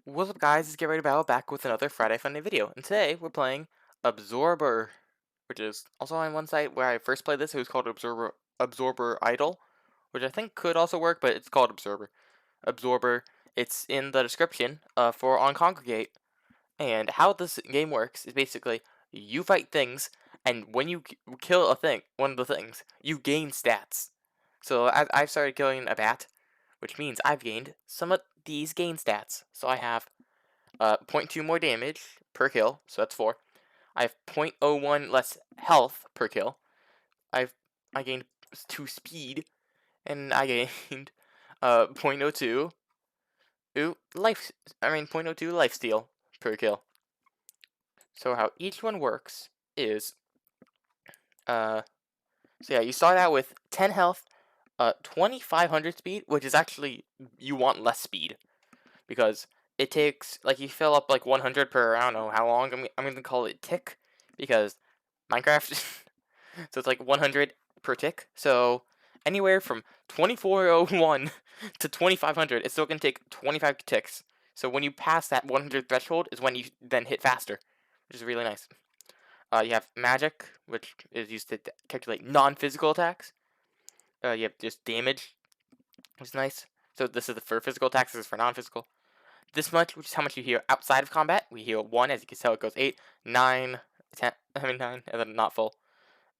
What's up guys, it's GetReadyToBattle back with another Friday Funday video, and today we're playing Absorber, which is also on one site where I first played this. It was called Absorber Idol, which I think could also work, but it's called Absorber. It's in the description for on Congregate, and how this game works is basically you fight things, and when you kill a thing, one of the things, you gain stats. So I've started killing a bat, which means I've gained some of these gain stats. So I have zero point 0.2 more damage per kill, so that's 4. I have 0.01 less health per kill. I gained 2 speed, and I gained 0.02 0.02 life steal per kill. So how each one works is so yeah, you start out with 10 health, 2500 speed, which is actually you want less speed because it takes, like, you fill up like 100 per, I don't know how long. I'm gonna call it tick because Minecraft. So it's like 100 per tick. So anywhere from 2401 to 2500, it's still gonna take 25 ticks. So when you pass that 100 threshold is when you then hit faster, which is really nice. You have magic, which is used to calculate non-physical attacks. You have just damage, which is nice. So this is for physical attacks, this is for non-physical. This much, which is how much you heal outside of combat. We heal 1, as you can tell it goes 8, 9, 10, 9, and then not full.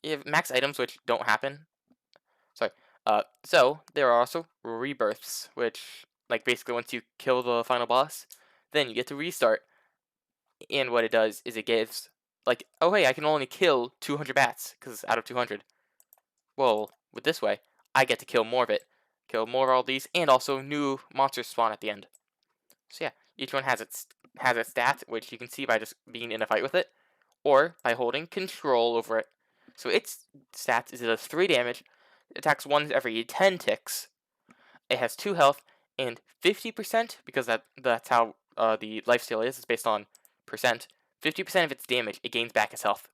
You have max items, which don't happen. Sorry. So there are also rebirths, which, like, basically once you kill the final boss, then you get to restart. And what it does is it gives, like, oh hey, I can only kill 200 bats, because out of 200. Well, with this way, I get to kill more of it. Kill more of all these, and also new monsters spawn at the end. So yeah, each one has its stats, which you can see by just being in a fight with it, or by holding control over it. So its stats is it does 3 damage, attacks once every 10 ticks, it has 2 health, and 50%, because that's how the lifesteal is, it's based on percent, 50% of its damage, it gains back its health.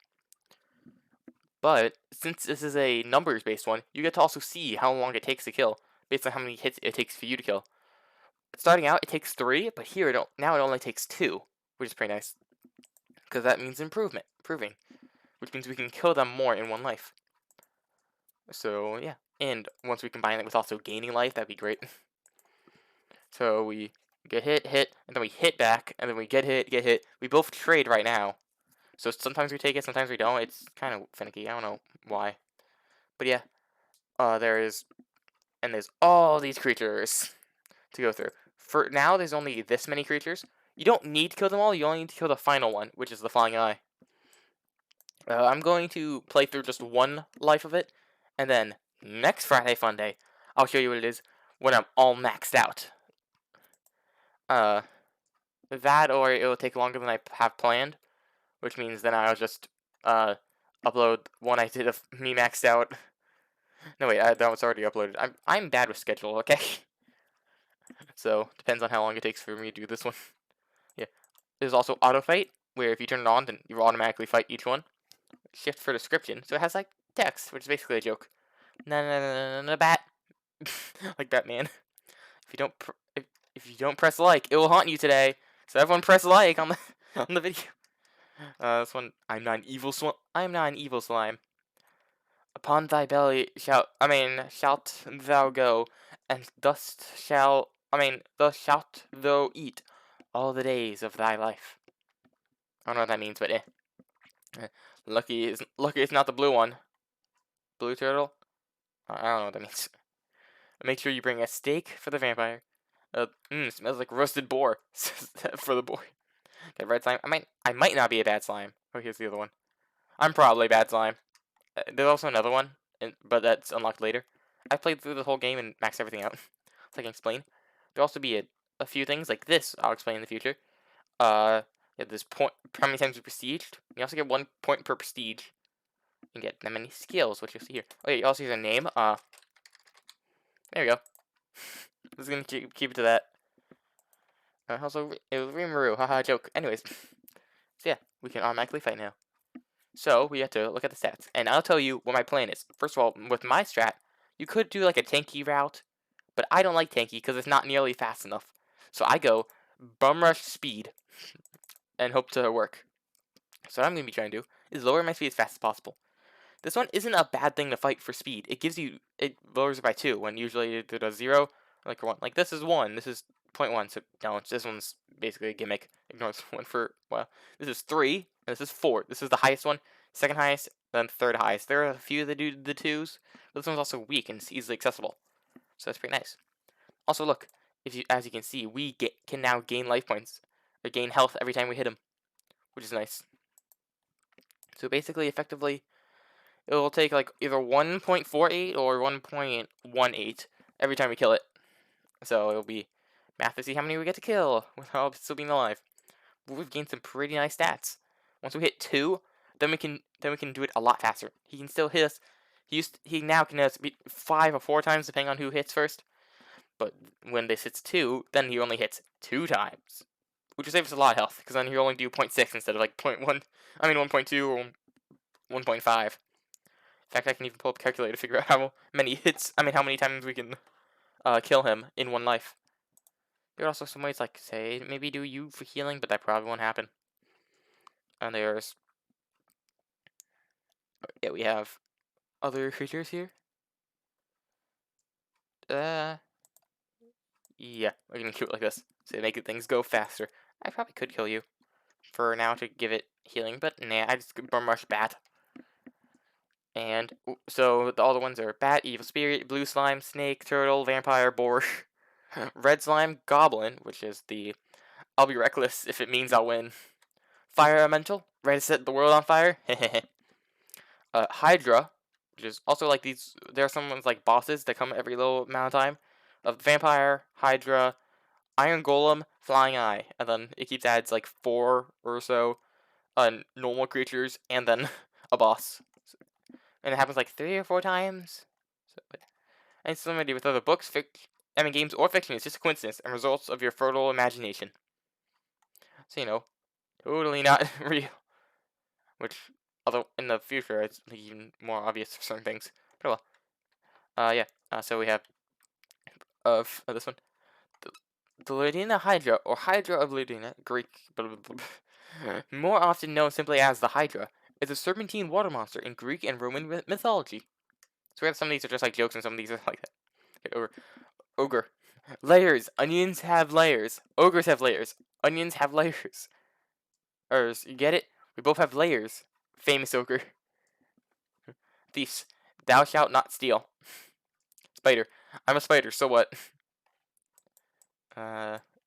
But since this is a numbers-based one, you get to also see how long it takes to kill, based on how many hits it takes for you to kill. Starting out, it takes 3, but here now it only takes 2, which is pretty nice, because that means improving, which means we can kill them more in one life. So yeah, and once we combine it with also gaining life, that'd be great. So we get hit, and then we hit back, and then we get hit. We both trade right now, so sometimes we take it, sometimes we don't. It's kind of finicky. I don't know why, but yeah, there's all these creatures to go through. For now, there's only this many creatures. You don't need to kill them all. You only need to kill the final one, which is the flying eye. I'm going to play through just one life of it, and then next Friday Funday, I'll show you what it is when I'm all maxed out. That, or it'll take longer than I have planned, which means then I'll just upload one I did of me maxed out. No wait, that was already uploaded. I'm bad with schedule, okay? So depends on how long it takes for me to do this one. Yeah, there's also auto fight, where if you turn it on, then you automatically fight each one. Shift for description, so it has like text, which is basically a joke. Na bat, like Batman. If you don't if you don't press like, it will haunt you today. So everyone press like on the on the video. This one, I'm not an evil slime. Upon thy belly shalt thou go, and thus shalt thou eat all the days of thy life. I don't know what that means, but Lucky is not the blue one. Blue turtle? I don't know what that means. Make sure you bring a steak for the vampire. Smells like roasted boar for the boy. Okay, red slime. I might not be a bad slime. Oh, here's the other one. I'm probably a bad slime. There's also another one, but that's unlocked later. I played through the whole game and maxed everything out, so I can explain. There'll also be a few things like this I'll explain in the future. Yeah, this point, how many times you prestiged. You also get 1 point per prestige. You get that many skills, which you'll see here. Oh yeah, you also use a name. There we go. This is gonna keep it to that. Also, it was Rimuru, haha, joke. Anyways, so yeah, we can automatically fight now. So we have to look at the stats, and I'll tell you what my plan is. First of all, with my strat, you could do like a tanky route, but I don't like tanky because it's not nearly fast enough. So I go bum rush speed and hope to work. So what I'm going to be trying to do is lower my speed as fast as possible. This one isn't a bad thing to fight for speed. It lowers it by 2 when usually it does 0, like 1. Like this is 1, this is 0.1, so no, this one's basically a gimmick. Ignores 1 for, well, this is 3, and this is 4. This is the highest one, second highest, then third highest. There are a few that do the 2s, but this one's also weak and it's easily accessible. So that's pretty nice. Also look, as you can see, can now gain life points, or gain health every time we hit him, which is nice. So basically, effectively, it will take like either 1.48 or 1.18 every time we kill it. So it'll be math to see how many we get to kill without still being alive. But we've gained some pretty nice stats. Once we hit 2, then we can do it a lot faster. He can still hit us. He now can hit us 5 or 4 times depending on who hits first. But when this hits 2, then he only hits 2 times, which will save us a lot of health because then he'll only do 0.6 instead of like 0.1. I mean 1.2 or 1.5. In fact, I can even pull up a calculator to figure out how many times we can kill him in one life. There are also some ways, like, say, maybe do you for healing, but that probably won't happen. And there's... yeah, we have other creatures here. Yeah, we're gonna kill it like this. So make things go faster. I probably could kill you for now to give it healing, but nah, I just bum rush bat. And so all the ones are bat, evil spirit, blue slime, snake, turtle, vampire, boar, red slime, goblin, which is the I'll be reckless if it means I'll win. Fire elemental, ready to set the world on fire. Hydra, which is also like these. There are some ones like bosses that come every little amount of time. Of vampire, Hydra, Iron Golem, Flying Eye, and then it keeps adds like 4 or so normal creatures, and then a boss. And it happens like 3 or 4 times. So, and somebody with other books, games or fiction is just a coincidence and results of your fertile imagination. So totally not real. Which, although in the future it's even more obvious for certain things. But well, yeah. So we have this one, the Ludina Hydra, or Hydra of Ludina, Greek, more often known simply as the Hydra, is a serpentine water monster in Greek and Roman mythology. So we have some of these are just like jokes, and some of these are like that. Okay, Ogre. Layers. Onions have layers. Ogres have layers. Onions have layers. You get it? We both have layers. Famous ogre. Thieves. Thou shalt not steal. Spider. I'm a spider, so what? We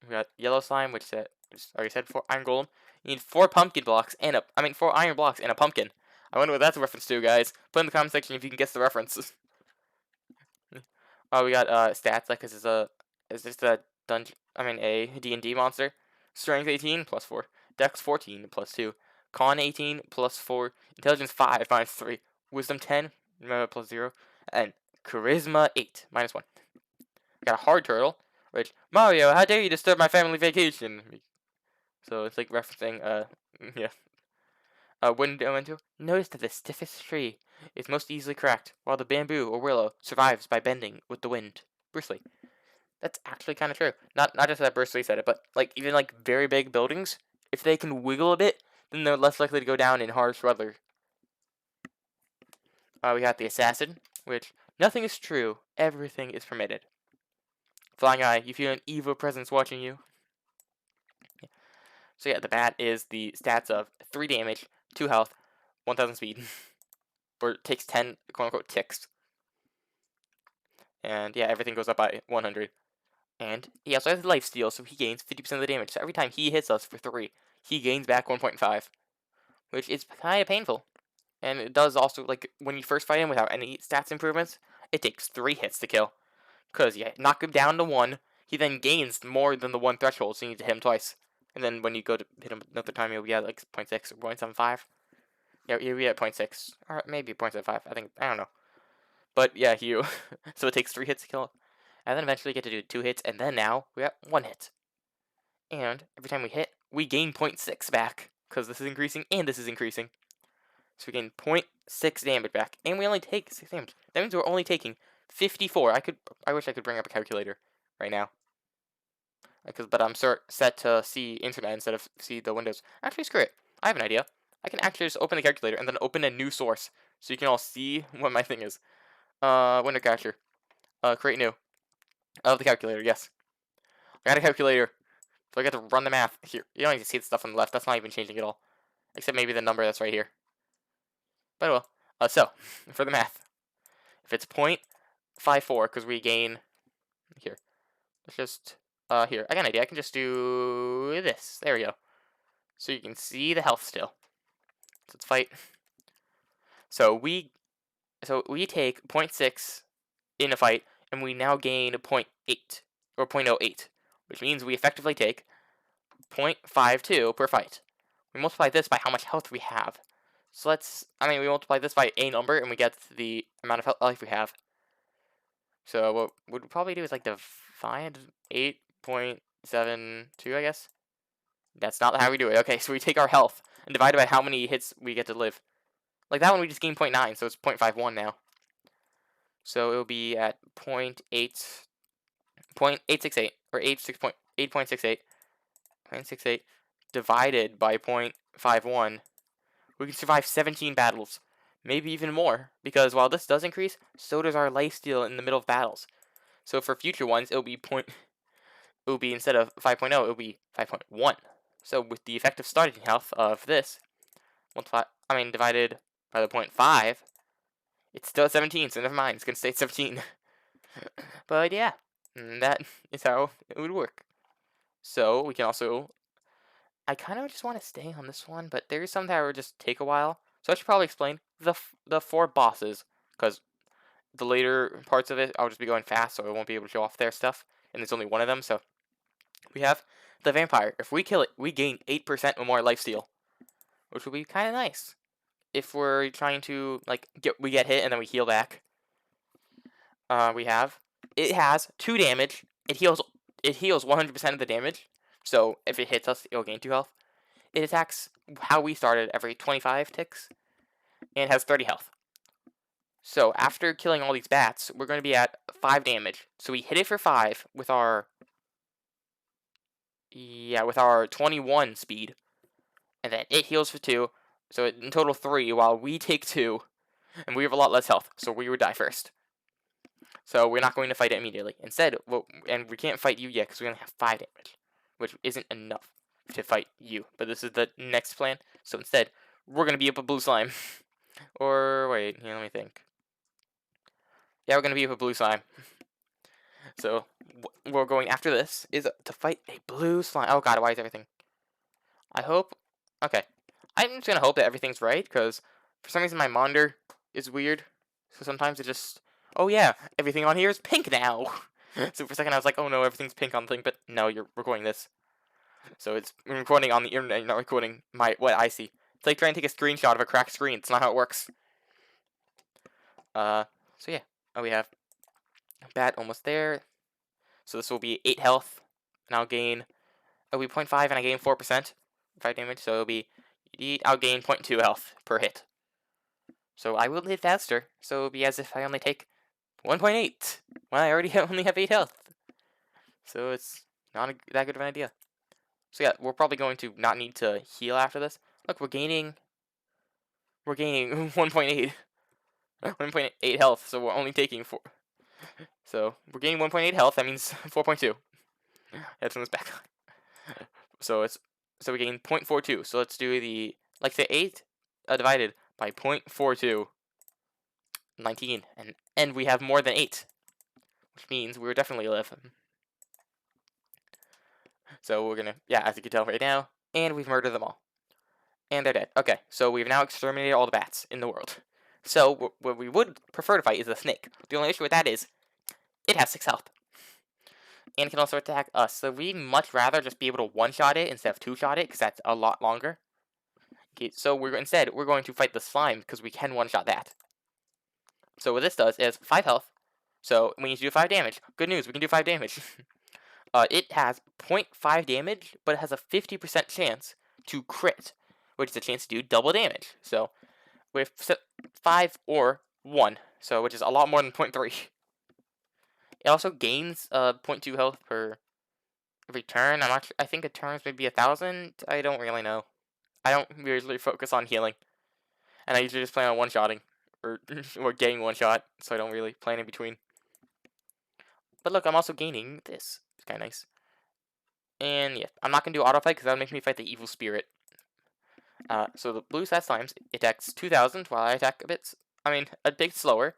got yellow slime, which already said 4 iron golem. You need 4 pumpkin blocks and 4 iron blocks and a pumpkin. I wonder what that's a reference to, guys. Put in the comment section if you can guess the reference. We got stats, like this is a dungeon. A D&D monster. Strength 18 plus 4, Dex 14 plus 2, Con 18 plus 4, Intelligence 5 minus 3, Wisdom 10 plus 0, and Charisma 8 minus 1. Got a hard turtle, which Mario, how dare you disturb my family vacation? So it's like referencing yeah. Window into. Notice that the stiffest tree is most easily cracked, while the bamboo or willow survives by bending with the wind. Bruce Lee. That's actually kind of true. Not just that Bruce Lee said it, but like even like very big buildings, if they can wiggle a bit, then they're less likely to go down in harsh weather. We got the assassin, which nothing is true, everything is permitted. Flying Eye, you feel an evil presence watching you. Yeah. So yeah, the bat is the stats of 3 damage, 2 health, 1000 speed, or takes 10 quote unquote ticks. And yeah, everything goes up by 100. And he also has lifesteal, so he gains 50% of the damage. So every time he hits us for 3, he gains back 1.5, which is kind of painful. And it does also, like, when you first fight him without any stats improvements, it takes 3 hits to kill. Because you knock him down to 1, he then gains more than the 1 threshold, so you need to hit him twice. And then when you go to hit him another time, you'll be at, like, 0.6 or 0.75. Yeah, you'll be at 0.6, or maybe 0.75, I don't know. But, yeah, so it takes 3 hits to kill him. And then eventually get to do 2 hits, and then now we got 1 hit. And every time we hit, we gain 0.6 back, because this is increasing and this is increasing. So we gain 0.6 damage back, and we only take 6 damage. That means we're only taking 54. I wish I could bring up a calculator right now. But I'm set to see internet instead of see the windows. Actually, screw it. I have an idea. I can actually just open the calculator and then open a new source so you can all see what my thing is. Window capture. Create new. Of the calculator, yes. I got a calculator. So I got to run the math. Here, you don't need to see the stuff on the left. That's not even changing at all. Except maybe the number that's right here. But well. So, for the math. If it's 0.54, because we gain... Here. Let's just... here. I got an idea. I can just do this. There we go. So you can see the health still. So let's fight. So we take 0.6 in a fight, and we now gain 0.8 or 0.08, which means we effectively take 0.52 per fight. We multiply this by how much health we have. So we multiply this by a number, and we get the amount of life we have. So what we'd probably do is like divide 8.72, I guess. That's not how we do it. Okay, so we take our health and divide it by how many hits we get to live. Like that one, we just gained 0.9, so it's 0.51 now. So it'll be at 0.868 or 8.68 divided by 0.51. We can survive 17 battles, maybe even more, because while this does increase, so does our lifesteal in the middle of battles. So for future ones, it'll be instead of 5.0, it'll be 5.1. So with the effective starting health of this, divided by the 0.5, it's still 17, so never mind, it's going to stay at 17. But yeah, that is how it would work. So we can also... I kind of just want to stay on this one, but there is something that would just take a while. So I should probably explain the 4 bosses, because the later parts of it, I'll just be going fast, so I won't be able to show off their stuff. And there's only one of them, so... We have the vampire. If we kill it, we gain 8% or more lifesteal, which will be kind of nice. If we're trying to, we get hit and then we heal back. It has 2 damage. It heals 100% of the damage. So if it hits us, it'll gain 2 health. It attacks how we started every 25 ticks, and has 30 health. So after killing all these bats, we're going to be at 5 damage. So we hit it for 5 with our 21 speed, and then it heals for 2. So in total 3, while we take 2, and we have a lot less health, so we would die first. So we're not going to fight it immediately. Instead, and we can't fight you yet because we only have 5 damage, which isn't enough to fight you. But this is the next plan. So instead, we're going to beat up a blue slime. Or wait, let me think. Yeah, we're going to beat up a blue slime. So what we're going after this is to fight a blue slime. Oh god, why is everything? Okay. I'm just going to hope that everything's right, because for some reason my monitor is weird. So sometimes it just... Oh yeah, everything on here is pink now! So for a second I was like, oh no, everything's pink on the thing, but no, you're recording this. So it's recording on the internet, you're not recording what I see. It's like trying to take a screenshot of a cracked screen. It's not how it works. So yeah. We have bat almost there. So this will be 8 health, and I'll gain... It'll be 0.5, and I gain 4% 5 damage, so it'll be... I'll gain 0.2 health per hit. So I will hit faster, so it'll be as if I only take 1.8 when I already only have 8 health. So it's not that good of an idea. So yeah, we're probably going to not need to heal after this. Look, we're gaining 1.8. 1.8 health, so we're only taking 4. So we're gaining 1.8 health, that means 4.2. Let's turn this back. So we gain 0.42. So let's do the 8 divided by 0.42. 19. And we have more than 8. Which means we're definitely 11. So we're gonna, as you can tell right now, and we've murdered them all. And they're dead. Okay, so we've now exterminated all the bats in the world. So what we would prefer to fight is the snake. The only issue with that is, it has 6 health. And can also attack us. So we'd much rather just be able to one-shot it instead of two-shot it, because that's a lot longer. Okay, so we're going to fight the slime, because we can one-shot that. So what this does is 5 health. So we need to do 5 damage. Good news, we can do 5 damage. It has 0.5 damage, but it has a 50% chance to crit, which is a chance to do double damage. So with 5 or 1, so which is a lot more than 0.3. It also gains 0.2 health per every turn. I think a turn is maybe 1,000. I don't really know. I don't usually focus on healing, and I usually just plan on one-shotting or or getting one shot, so I don't really plan in between. But look, I'm also gaining this. It's kind of nice. And yeah, I'm not gonna do auto fight because that'll make me fight the evil spirit. So the blue stat slimes attacks 2,000 while I attack a bit slower.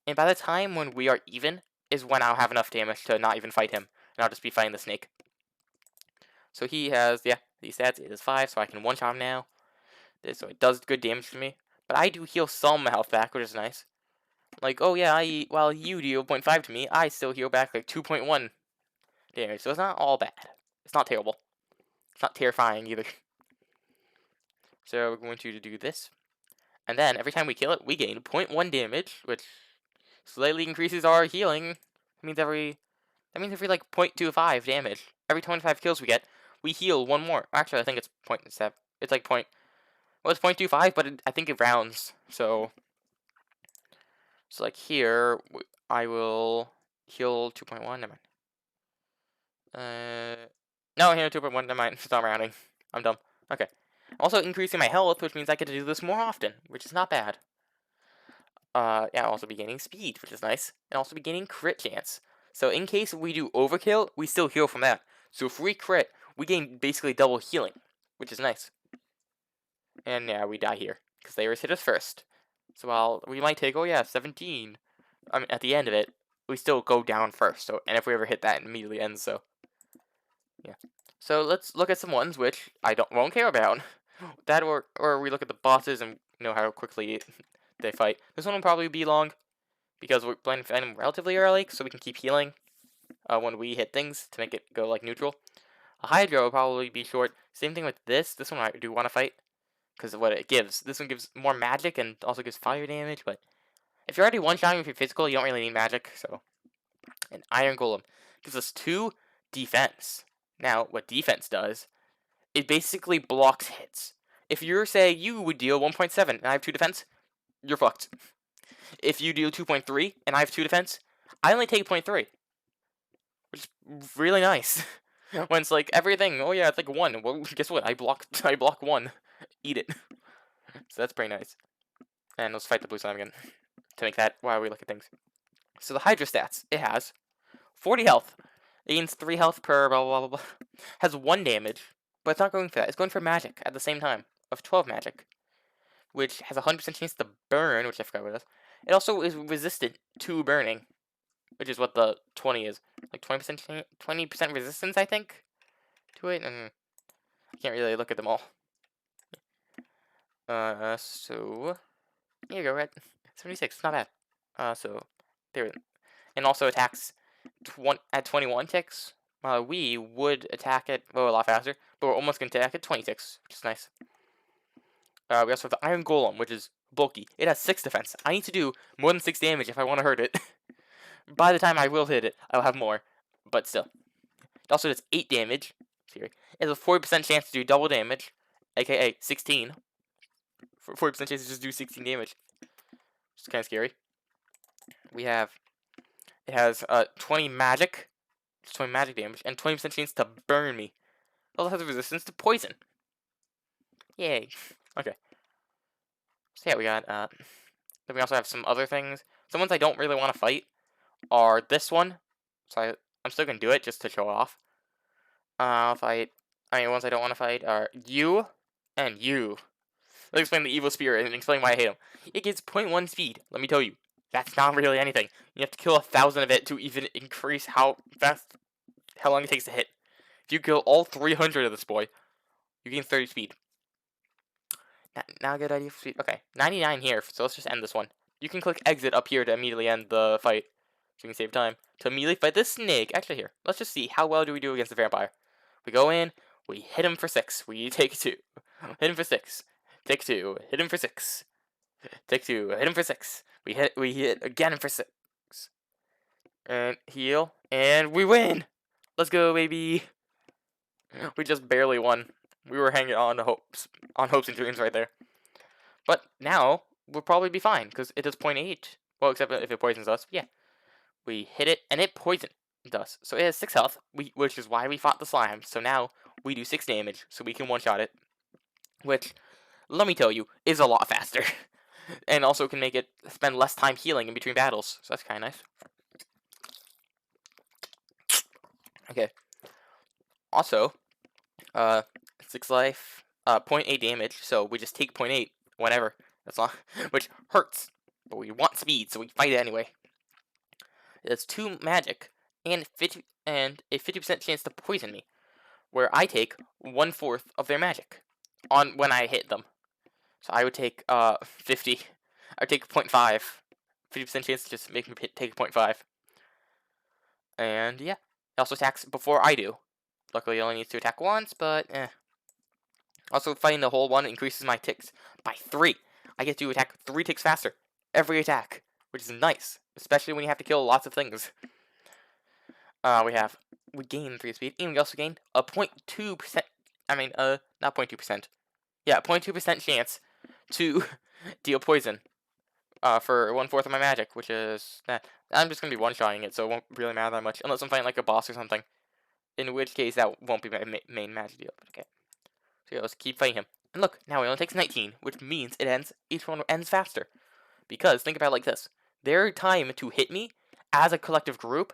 And by the time when we are even is when I'll have enough damage to not even fight him, and I'll just be fighting the snake. So he has these stats. It is 5, so I can one-shot him now. So it does good damage to me, but I do heal some health back, which is nice. Like, oh yeah, while you deal 0.5 to me, I still heal back like 2.1 damage. So it's not all bad. It's not terrible. It's not terrifying either. So we're going to do this. And then every time we kill it, we gain 0.1 damage, which slightly increases our healing. That means every like 0.25 damage. Every 25 kills we get, we heal one more. Actually, I think it's 0.7. It's like it's 0.25, but I think it rounds. So like here, I will heal 2.1. Never mind. No, here 2.1. Never mind. It's not rounding. I'm dumb. Okay. Also increasing my health, which means I get to do this more often, which is not bad. Yeah, I'll also be gaining speed, which is nice, and also be gaining crit chance. So in case we do overkill, we still heal from that. So if we crit, we gain basically double healing, which is nice. And yeah, we die here because they always hit us first. So while we might take 17, at the end of it, we still go down first. So and if we ever hit that, it immediately ends. So yeah. So let's look at some ones which I won't care about. That or we look at the bosses and know how quickly they fight. This one will probably be long because we're planning to find them relatively early, so we can keep healing when we hit things to make it go like neutral. A Hydra will probably be short. Same thing with this. This one I do want to fight because of what it gives. This one gives more magic and also gives fire damage, but if you're already one-shotting with your physical, you don't really need magic. So, an Iron Golem gives us 2 defense. Now, what defense does, it basically blocks hits. If you would deal 1.7 and I have 2 defense, you're fucked. If you deal 2.3 and I have 2 defense, I only take 0.3. Which is really nice. When it's like everything, oh yeah, it's like 1. Well, guess what? I block 1. Eat it. So that's pretty nice. And let's fight the blue slime again to make that while we look at things. So the Hydra stats, it has 40 health. It gains 3 health per blah blah blah blah. Has 1 damage, but it's not going for that. It's going for magic at the same time of 12 magic, which has a 100% chance to burn, which I forgot what it is. It also is resistant to burning, which is what the 20 is. Like 20% resistance, I think, to it. And I can't really look at them all. So here you go, right? 76, not bad. So there, and also attacks at 21 ticks. We would attack it a lot faster, but we're almost going to attack at 20 ticks, which is nice. We also have the Iron Golem, which is bulky. It has 6 defense. I need to do more than 6 damage if I want to hurt it. By the time I will hit it, I'll have more, but still. It also does 8 damage. It has a 40% chance to do double damage, aka 16. 40% chance to just do 16 damage. It's kind of scary. It has 20 magic, 20 magic damage, and 20% chance to burn me. It also has resistance to poison. Yay. Okay. So yeah, we got, then we also have some other things. Some ones I don't really want to fight are this one. So I'm still going to do it just to show off. Ones I don't want to fight are you and you. Let's explain the evil spirit and explain why I hate him. It gives 0.1 speed. Let me tell you, that's not really anything. You have to kill 1,000 of it to even increase how long it takes to hit. If you kill all 300 of this boy, you gain 30 speed. Now a good idea for speed. Okay, 99 here, so let's just end this one. You can click exit up here to immediately end the fight, so you can save time. To immediately fight this snake. Actually, here, let's just see how well do we do against the vampire. We go in, we hit him for 6. We take 2. Hit him for 6. Take 2. Hit him for 6. Take 2. Hit him for 6. We hit again for 6. And heal. And we win! Let's go, baby! We just barely won. We were hanging on hopes and dreams right there. But now, we'll probably be fine, because it does 0.8. Well, except if it poisons us. Yeah. We hit it, and it poisoned. It does. So it has 6 health, which is why we fought the slime. So now we do 6 damage, so we can one-shot it. Which, let me tell you, is a lot faster. And also can make it spend less time healing in between battles. So that's kind of nice. Okay. Also, 6 life, 0.8 damage, so we just take 0.8 whenever. That's not, which hurts. But we want speed, so we fight it anyway. It's 2 magic, and a 50% chance to poison me, where I take 1/4 of their magic on when I hit them. So I would take 50. I would take 0.5. 50% chance to just make me take 0.5. And yeah, it also attacks before I do. Luckily, it only needs to attack once, but eh. Also, fighting the whole one increases my ticks by 3. I get to attack 3 ticks faster every attack, which is nice, especially when you have to kill lots of things. We gain 3 speed, and we also gain a 0.2%. I mean, not 0.2%. Yeah, 0.2% chance to deal poison. For 1/4 of my magic, which is I'm just gonna be one-shotting it, so it won't really matter that much unless I'm fighting like a boss or something. In which case, that won't be my main magic deal. Okay, so yeah, let's keep fighting him. And look, now it only takes 19, which means it ends. Each one ends faster. Because think about it like this: their time to hit me as a collective group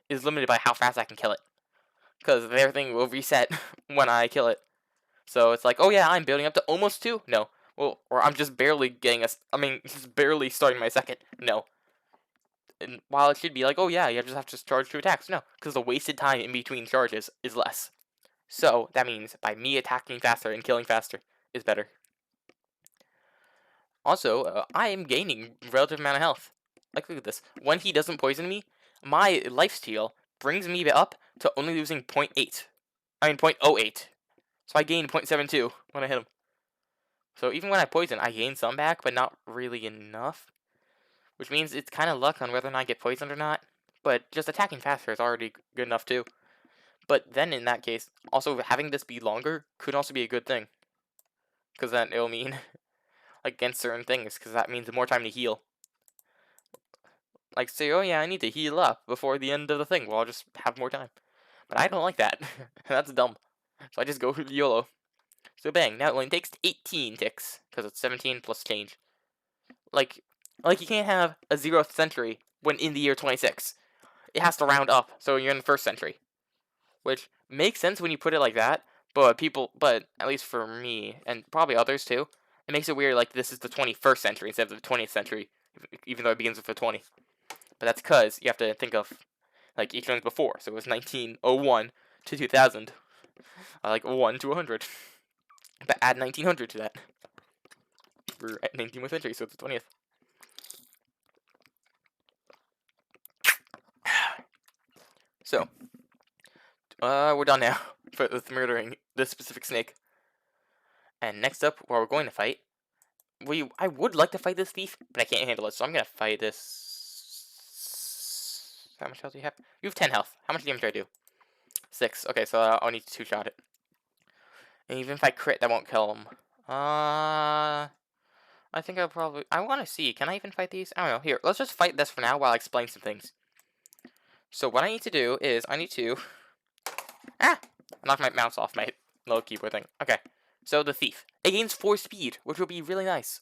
is limited by how fast I can kill it. Because their thing will reset when I kill it. So it's like, oh yeah, I'm building up to almost 2. No. Well, or I'm just barely getting just barely starting my second. No. And while it should be like, oh yeah, you just have to charge 2 attacks. No, because the wasted time in between charges is less. So that means by me attacking faster and killing faster is better. Also, I am gaining relative amount of health. Like, look at this. When he doesn't poison me, my lifesteal brings me up to only losing 0.8. I mean 0.08. So I gain 0.72 when I hit him. So even when I poison, I gain some back, but not really enough. Which means it's kind of luck on whether or not I get poisoned or not. But just attacking faster is already good enough too. But then in that case, also having this be longer could also be a good thing. Because then it'll mean against certain things, because that means more time to heal. Like say, oh yeah, I need to heal up before the end of the thing. Well, I'll just have more time. But I don't like that. That's dumb. So I just go YOLO. So bang, now it only takes 18 ticks, because it's 17 plus change. Like you can't have a 0th century when in the year 26. It has to round up, so you're in the 1st century. Which makes sense when you put it like that, but at least for me, and probably others too, it makes it weird like this is the 21st century instead of the 20th century, even though it begins with a 20. But that's because you have to think of like each one's before, so it was 1901 to 2000. Like 1 to 100. But add 1900 to that. We're at 19th century, so it's the 20th. So, we're done now with murdering this specific snake. And next up, what we're going to fight, I would like to fight this thief, but I can't handle it, so I'm going to fight this. How much health do you have? You have 10 health. How much damage do I do? 6. Okay, so I'll need to 2-shot it. And even if I crit, that won't kill him. I think I want to see. Can I even fight these? I don't know. Here, let's just fight this for now while I explain some things. So what I need to do is I need to knock my mouse off my little keyboard thing. Okay. So the thief. It gains 4 speed, which will be really nice.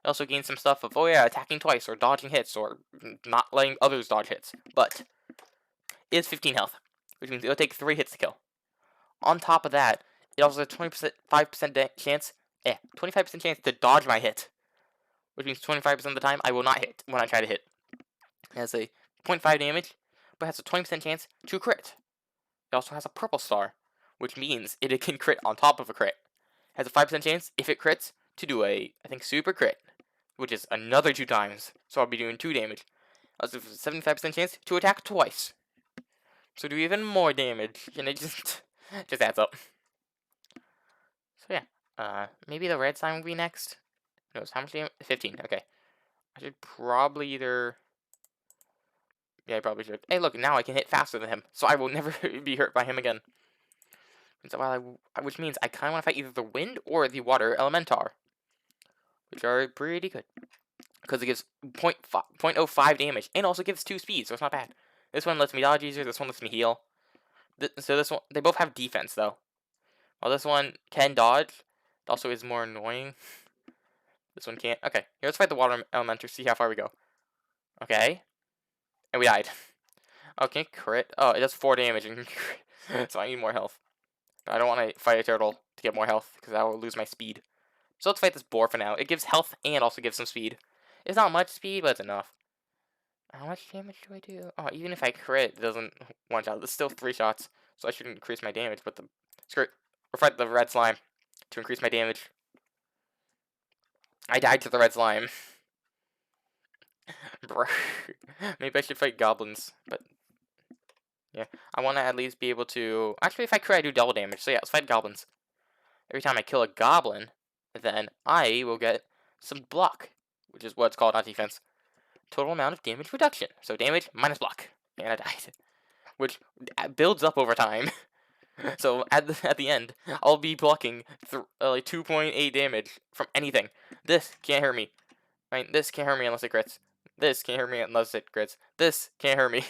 It also gains some stuff of, oh yeah, attacking twice, or dodging hits, or not letting others dodge hits. But it has 15 health, which means it'll take 3 hits to kill. On top of that, it also has a 25% chance to dodge my hit. Which means 25% of the time I will not hit when I try to hit. It has a 0.5 damage, but has a 20% chance to crit. It also has a purple star, which means it can crit on top of a crit. It has a 5% chance, if it crits, to do I think, super crit, which is another 2 times. So I'll be doing 2 damage. Also, 75% chance to attack twice. So do even more damage, and it just adds up. So yeah, maybe the red sign will be next. Who knows, how much damage? 15, okay. I should probably either... Yeah, I probably should. Hey, look, now I can hit faster than him, so I will never be hurt by him again. Which means I kind of want to fight either the wind or the water elementar, which are pretty good. Because it gives 0.05 damage, and also gives 2 speed, so it's not bad. This one lets me dodge easier. This one lets me heal. So this one, they both have defense though. While this one can dodge, it also is more annoying. This one can't. Okay, here, let's fight the water elemental. See how far we go. Okay, and we died. Okay, crit. Oh, it does 4 damage, and so I need more health. But I don't want to fight a turtle to get more health because I will lose my speed. So let's fight this boar for now. It gives health and also gives some speed. It's not much speed, but it's enough. How much damage do I do? Oh, even if I crit, it doesn't one shot. It's still 3 shots, so I should increase my damage. But screw it. We'll fight the red slime to increase my damage. I died to the red slime. Maybe I should fight goblins, but yeah. I want to at least be able to... Actually, if I crit, I do double damage. So yeah, let's fight goblins. Every time I kill a goblin, then I will get some block, which is what it's called on defense. Total amount of damage reduction. So damage minus block. And I died. Which builds up over time. So at the end, I'll be blocking like 2.8 damage from anything. This can't hurt me. Right? This can't hurt me unless it crits. This can't hurt me unless it crits. This can't hurt me.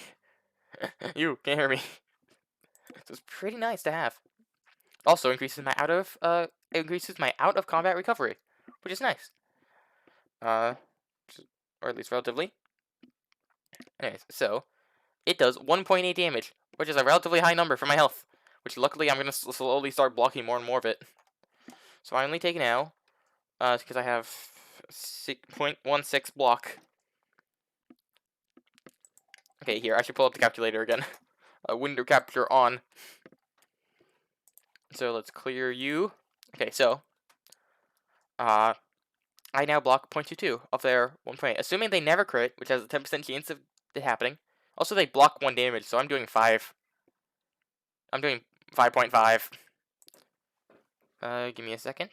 You can't hurt me. So it's pretty nice to have. Also increases my out of combat recovery, which is nice. Or at least relatively. Anyways, so it does 1.8 damage, which is a relatively high number for my health. Which luckily I'm gonna slowly start blocking more and more of it. So I only take now, because I have 6.16 block. Okay, here I should pull up the calculator again. Window capture on. So let's clear you. Okay, so I now block 0.22 of their 1.8, assuming they never crit, which has a 10% chance of it happening. Also, they block 1 damage, so I'm doing 5. I'm doing 5.5. Give me a second.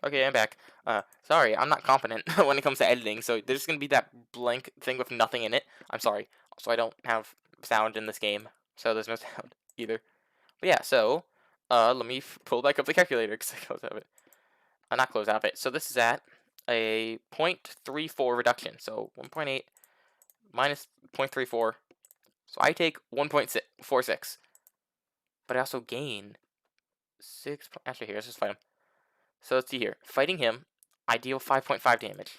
Okay, I'm back. Sorry, I'm not competent when it comes to editing, so there's gonna be that blank thing with nothing in it. I'm sorry. Also, I don't have sound in this game, so there's no sound either. But yeah, so, let me pull back up the calculator, because I closed out of it. Not close out of it. So this is at a 0.34 reduction, so 1.8 minus 0.34. So I take 1.46. But I also gain 6... Actually, here, let's just fight him. So let's see here. Fighting him, I deal 5.5 damage,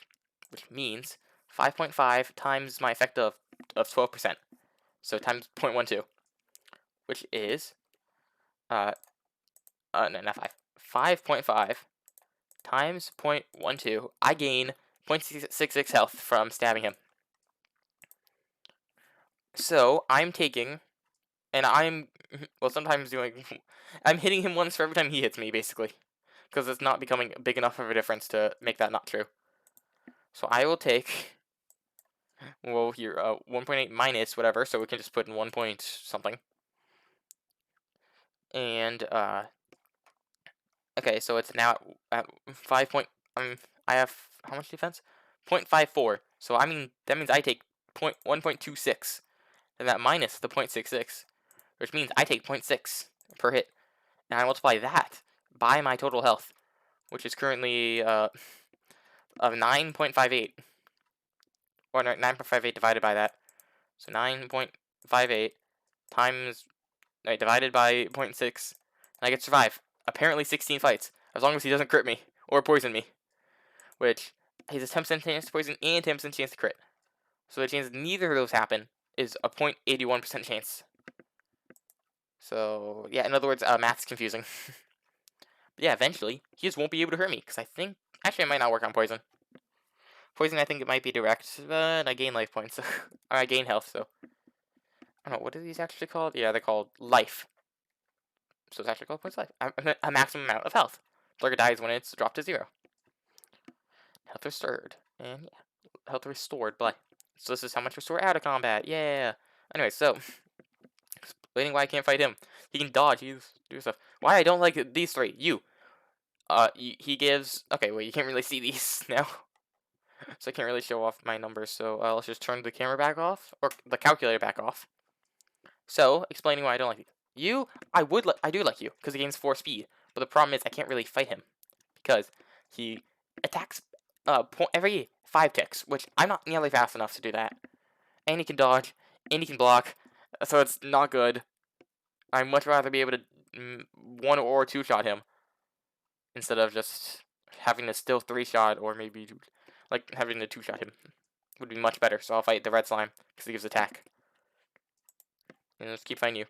which means 5.5 times my effect of 12%. So times 0.12, which is no, not 5. 5.5 times 0.12. I gain 0.66 health from stabbing him. So I'm taking, and I'm sometimes doing. I'm hitting him once for every time he hits me, basically. Because it's not becoming big enough of a difference to make that not true. So I will take, well, here, 1.8 minus whatever, so we can just put in 1 point something. And, okay, so it's now at 5 point, I have, how much defense? 0.54. So, I mean, that means I take 1.26. And that minus the 0.66, which means I take 0.6 per hit. And I multiply that by my total health, which is currently, of 9.58. Or 9.58 divided by that. So 9.58 times, divided by 0.6, and I get to survive. Apparently 16 fights, as long as he doesn't crit me, or poison me. which he has a 10% chance to poison and 10% chance to crit. So the chance neither of those happen is a 0.81% chance. So yeah, in other words, math's confusing. But yeah, eventually he just won't be able to hurt me because I think actually it might not work on poison. Poison, I think it might be direct, but I gain life points, or I gain health. So I don't know, what are these actually called? Yeah, they're called life. So it's actually called points life. A maximum amount of health. Target dies when it's dropped to 0. Health restored, and yeah, health restored. Blah. So this is how much restore out of combat. Yeah. Anyway, so explaining why I can't fight him. He can dodge. He do stuff. Why I don't like these three. You. He gives. Okay, wait. You can't really see these now, so I can't really show off my numbers. So let's just turn the camera back off, or the calculator back off. So explaining why I don't like you. I do like you because he gains 4 speed, but the problem is I can't really fight him because he attacks every 5 ticks, which I'm not nearly fast enough to do that. And he can dodge, and he can block, so it's not good. I'd much rather be able to 1 or 2 shot him instead of just having to still 3 shot or maybe like having to 2 shot him would be much better. So I'll fight the red slime because he gives attack. And let's keep fighting you.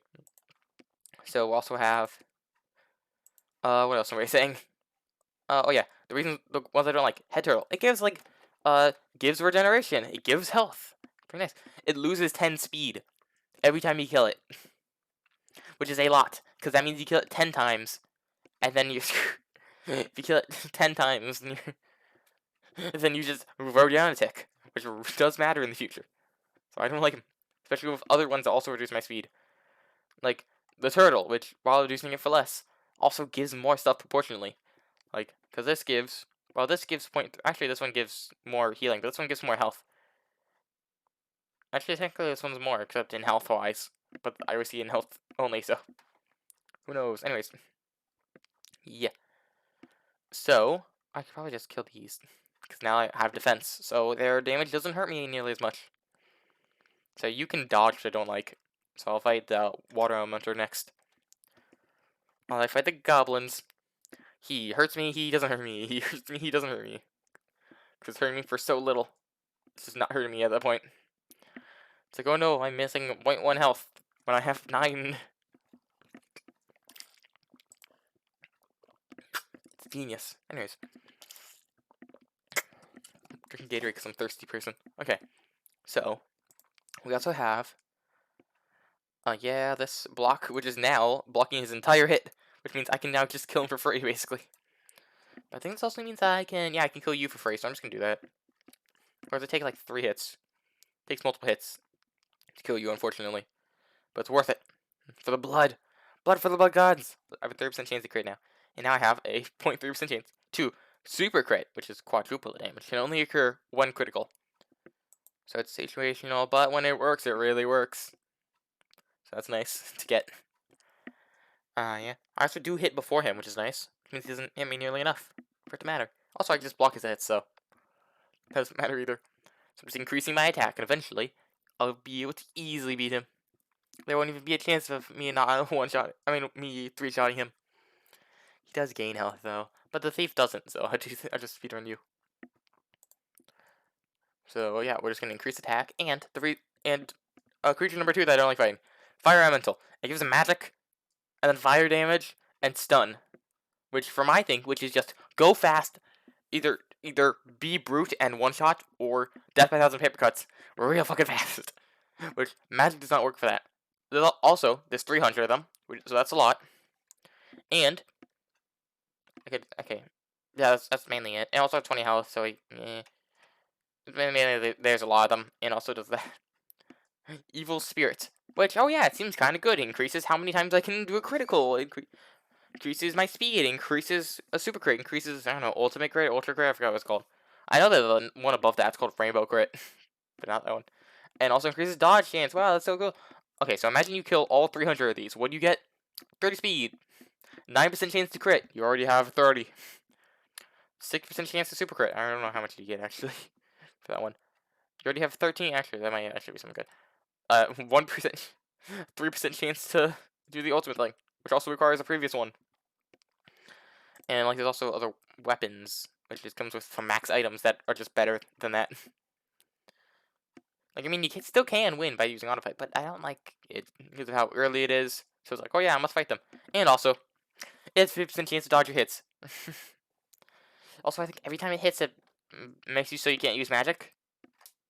So we'll also have what else am I saying? Oh yeah, the ones I don't like, head turtle. It gives gives regeneration. It gives health. Pretty nice. It loses 10 speed every time you kill it, which is a lot because that means you kill it 10 times, and then you if you kill it 10 times, then you just row down a tick, which does matter in the future. So I don't like him, especially with other ones that also reduce my speed, like the turtle, which while reducing it for less, also gives more stuff proportionally. Like, because this gives, well, this gives actually this one gives more healing, but this one gives more health. Actually, technically this one's more, except in health-wise, but I always see in health only, so who knows. Anyways, yeah. So, I could probably just kill these, because now I have defense, so their damage doesn't hurt me nearly as much. So you can dodge, which I don't like. So I'll fight the water elemental next. While I fight the goblins. He hurts me, he doesn't hurt me. He hurts me, he doesn't hurt me. Because it's hurting me for so little. This is not hurting me at that point. It's like, oh no, I'm missing 0.1 health when I have 9. It's genius. Anyways. Drinking Gatorade because I'm a thirsty person. Okay. So, we also have, this block, which is now blocking his entire hit. Which means I can now just kill him for free, basically. But I think this also means I can kill you for free, so I'm just gonna do that. Or does it take like 3 hits? It takes multiple hits to kill you, unfortunately. But it's worth it. For the blood. Blood for the blood gods. I have a 30% chance to crit now. And now I have a 0.3% chance to super crit, which is quadruple the damage. Can only occur when critical. So it's situational, but when it works, it really works. So that's nice to get. Yeah. I also do hit before him, which is nice. Which means he doesn't hit me nearly enough for it to matter. Also, I can just block his hits, so it doesn't matter either. So I'm just increasing my attack, and eventually, I'll be able to easily beat him. There won't even be a chance of me not me 3-shotting him. He does gain health, though. But the thief doesn't, so I just speedrun you. So, yeah, we're just going to increase attack, and creature number 2 that I don't like fighting. Fire Elemental. It gives him magic, and then fire damage, and stun. Which, for my thing, which is just go fast, either be brute and 1-shot, or death by 1,000 paper cuts real fucking fast. Which, magic does not work for that. There's 300 of them, so that's a lot. And, okay. Yeah, that's mainly it. And also 20 health, so mainly there's a lot of them, and also does that. Evil Spirit. Which, oh yeah, it seems kind of good. It increases how many times I can do a critical. Increases my speed, increases a super crit, increases, I don't know, ultimate crit, ultra crit, I forgot what it's called. I know that the one above that's called rainbow crit, but not that one. And also increases dodge chance. Wow, that's so cool. Okay, so imagine you kill all 300 of these. What do you get? 30 speed. 9% chance to crit. You already have 30. 6% chance to super crit. I don't know how much you get, actually, for that one. You already have 13. Actually, that might actually be something good. 1%, 3% chance to do the ultimate thing, which also requires a previous one. And, there's also other weapons, which just comes with some max items that are just better than that. Like, I mean, still can win by using autofight, but I don't like it because of how early it is. So it's like, oh yeah, I must fight them. And also, it's 50% chance to dodge your hits. Also, I think every time it hits, it makes you so you can't use magic,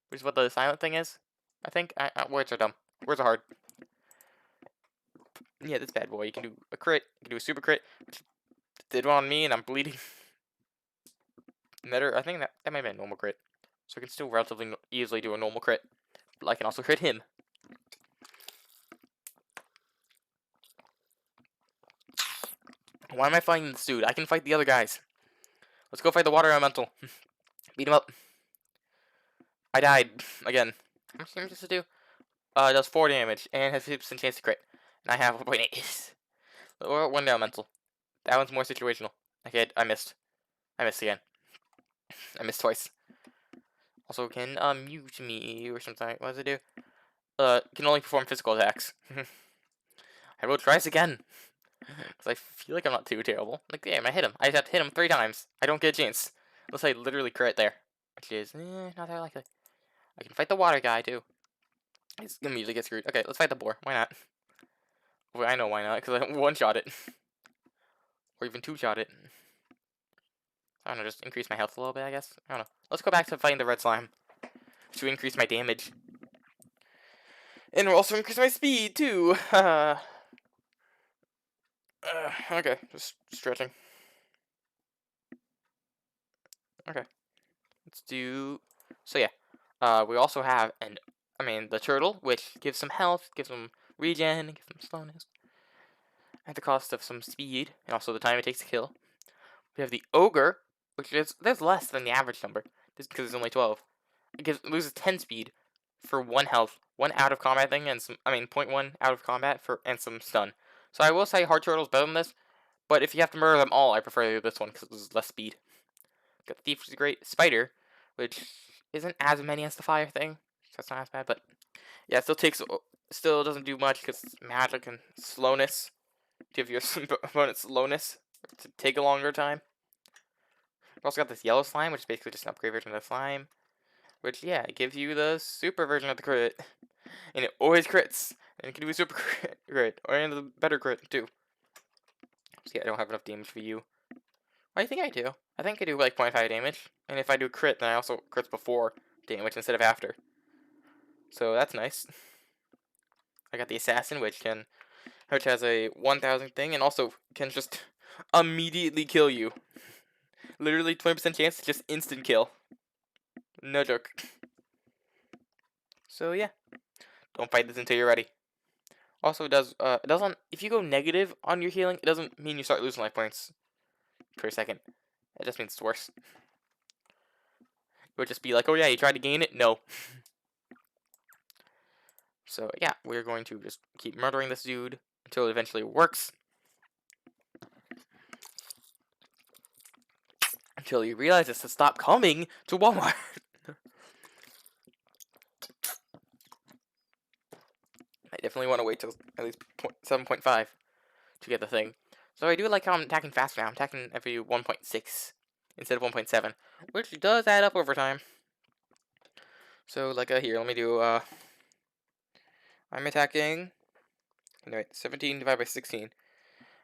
which is what the silent thing is. I think. Words are dumb. Words are hard. Yeah, this bad boy. You can do a crit. You can do a super crit, which did one on me, and I'm bleeding. I think that might have been a normal crit. So I can still relatively easily do a normal crit. But I can also crit him. Why am I fighting this dude? I can fight the other guys. Let's go fight the water elemental. Beat him up. I died again. How much damage does it do? It does 4 damage and has 50% chance to crit. And I have 1.8. Or 1 elemental. That one's more situational. Okay, I missed. I missed again. I missed twice. Also, can mute me or something. What does it do? Can only perform physical attacks. I will try this again. Because I feel like I'm not too terrible. Like, damn, I hit him. I just have to hit him 3 times. I don't get a chance. Unless I literally crit there. Which is, not that likely. I can fight the water guy, too. He's gonna usually get screwed. Okay, let's fight the boar. Why not? Well, I know why not, because I one-shot it. Or even two-shot it. I don't know, just increase my health a little bit, I guess. I don't know. Let's go back to fighting the red slime. To increase my damage. And we'll also increase my speed, too. Okay, just stretching. Okay. Let's do... So, yeah. We also have the turtle, which gives some health, gives some regen, gives some slowness. At the cost of some speed, and also the time it takes to kill. We have the ogre, which there's less than the average number, just because it's only 12. It loses 10 speed for 1 health, 1 out of combat thing, and 0.1 out of combat and some stun. So I will say hard turtle's better than this, but if you have to murder them all, I prefer this one because it loses less speed. Got the thief, which is great. Spider, which isn't as many as the fire thing, so that's not as bad, but yeah, it still doesn't do much because it's magic and slowness. Give your opponent slowness to take a longer time. We've also got this yellow slime, which is basically just an upgrade version of the slime. Which, yeah, it gives you the super version of the crit. And it always crits. And it can do a super crit. Or a better crit, too. So yeah, I don't have enough damage for you. I think I do. I think I do like 0.5 damage. And if I do crit, then I also crits before damage instead of after. So that's nice. I got the assassin, which has a 1000 thing, and also can just immediately kill you. Literally 20% chance to just instant kill. No joke. So yeah, don't fight this until you're ready. Also, it doesn't. If you go negative on your healing, it doesn't mean you start losing life points per second. It just means it's worse. It would just be like, oh yeah, you tried to gain it. No. So yeah, we're going to just keep murdering this dude until it eventually works. Until you realize it's to stop coming to Walmart. I definitely want to wait till at least 7.5 to get the thing. So I do like how I'm attacking faster now. I'm attacking every 1.6 instead of 1.7, which does add up over time. So like here, let me do I'm attacking. Anyway, 17 divided by 16.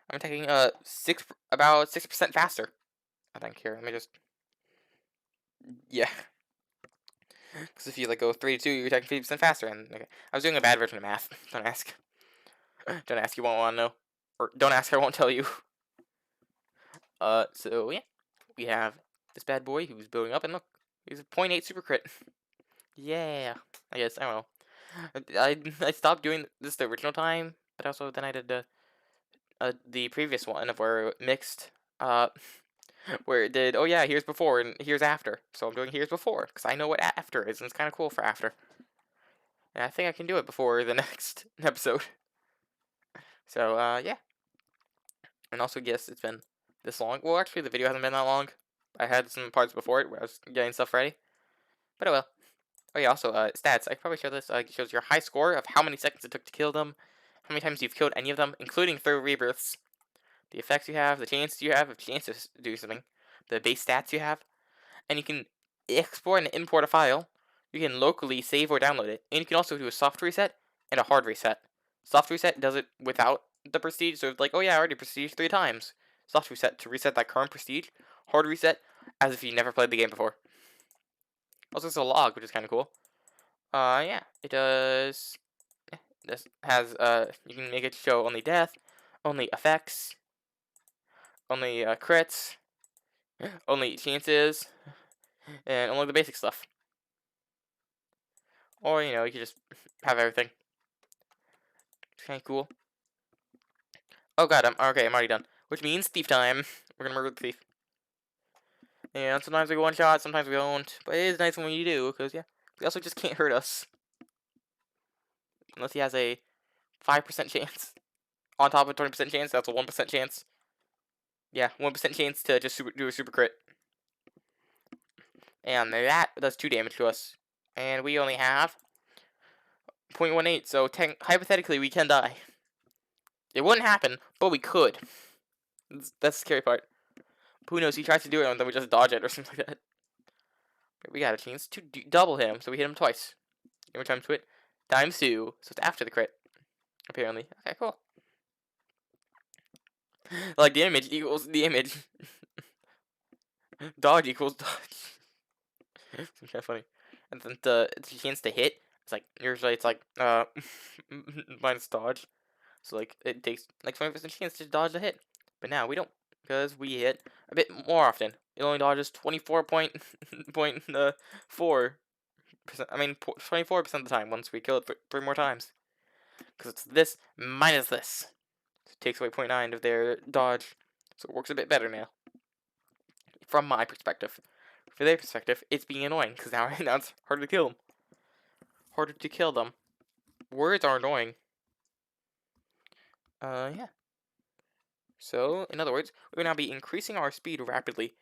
I'm attacking about 6% faster. I think here. Let me just Because if you go 3 to 2, you're attacking 50% faster. And okay, I was doing a bad version of math. Don't ask. Don't ask. You won't want to know. Or don't ask. I won't tell you. So yeah, we have this bad boy who's building up, and look, he's a 0.8 super crit. Yeah, I guess I don't know. I stopped doing this the original time, but also then I did the previous one of where it mixed where it did, oh yeah, here's before and here's after. So I'm doing here's before because I know what after is, and it's kind of cool for after. And I think I can do it before the next episode. So yeah. And also, yes, it's been this long. Well, actually, the video hasn't been that long. I had some parts before it where I was getting stuff ready. But oh well. Oh yeah, also, stats. I could probably show this. It shows your high score of how many seconds it took to kill them, how many times you've killed any of them, including through rebirths, the effects you have, the chances you have of chances to do something, the base stats you have, and you can export and import a file. You can locally save or download it, and you can also do a soft reset and a hard reset. Soft reset does it without the prestige, so it's like, oh yeah, I already prestige 3 times. Soft reset to reset that current prestige. Hard reset as if you never played the game before. Also, it's a log, which is kind of cool. Yeah, it does. This has you can make it show only death, only effects, only crits, only chances, and only the basic stuff. Or you can just have everything. It's kind of cool. Oh god, I'm already done. Which means thief time. We're gonna murder the thief. And sometimes we go one shot, sometimes we don't. But it is nice when you do, because yeah, he also just can't hurt us unless he has a 5% chance on top of 20% chance. That's a 1% chance. Yeah, 1% chance to just do a super crit. And that does 2 damage to us. And we only have 0.18, so hypothetically we can die. It wouldn't happen, but we could. That's the scary part. Who knows, he tries to do it and then we just dodge it or something like that. But we got a chance to double him, so we hit him twice. Every time to it, times 2, so it's after the crit, apparently. Okay, cool. Like, damage equals damage. Dodge equals dodge. It's kind of funny. And then the chance to hit, it's like, usually it's like, minus dodge. So, like, it takes, like, 20% chance to dodge the hit. But now we don't, because we hit a bit more often. It only dodges 24.4%. I mean, 24% of the time once we kill it 3 more times. Because it's this minus this. So it takes away 0.9 of their dodge. So it works a bit better now. From my perspective. For their perspective, it's being annoying. Because now it's harder to kill them. Harder to kill them. Words are annoying. Yeah. So, in other words, we will now be increasing our speed rapidly.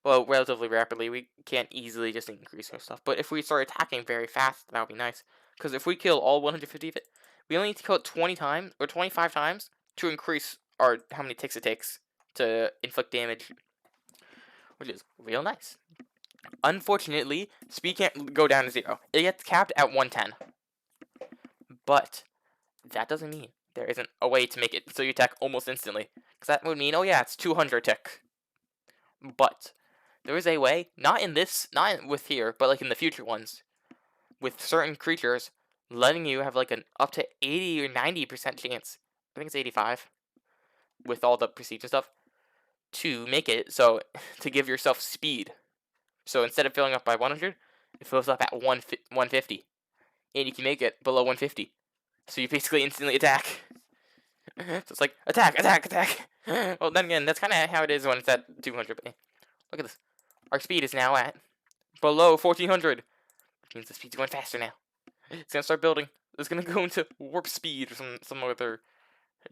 Well, relatively rapidly. We can't easily just increase our stuff. But if we start attacking very fast, that would be nice. Because if we kill all 150 of it, we only need to kill it 20 times, or 25 times, to increase our how many ticks it takes to inflict damage. Which is real nice. Unfortunately, speed can't go down to 0. It gets capped at 110. But that doesn't mean there isn't a way to make it so you attack almost instantly. Because that would mean, oh yeah, it's 200 tick. But there is a way, not with here, but like in the future ones, with certain creatures, letting you have like an up to 80 or 90% chance, I think it's 85, with all the prestige and stuff, to make it so, to give yourself speed. So instead of filling up by 100, it fills up at 150. And you can make it below 150. So you basically instantly attack. So it's like, attack, attack, attack. Well, then again, that's kind of how it is when it's at 200. But look at this. Our speed is now at below 1400. Which means the speed's going faster now. It's going to start building. It's going to go into warp speed or some other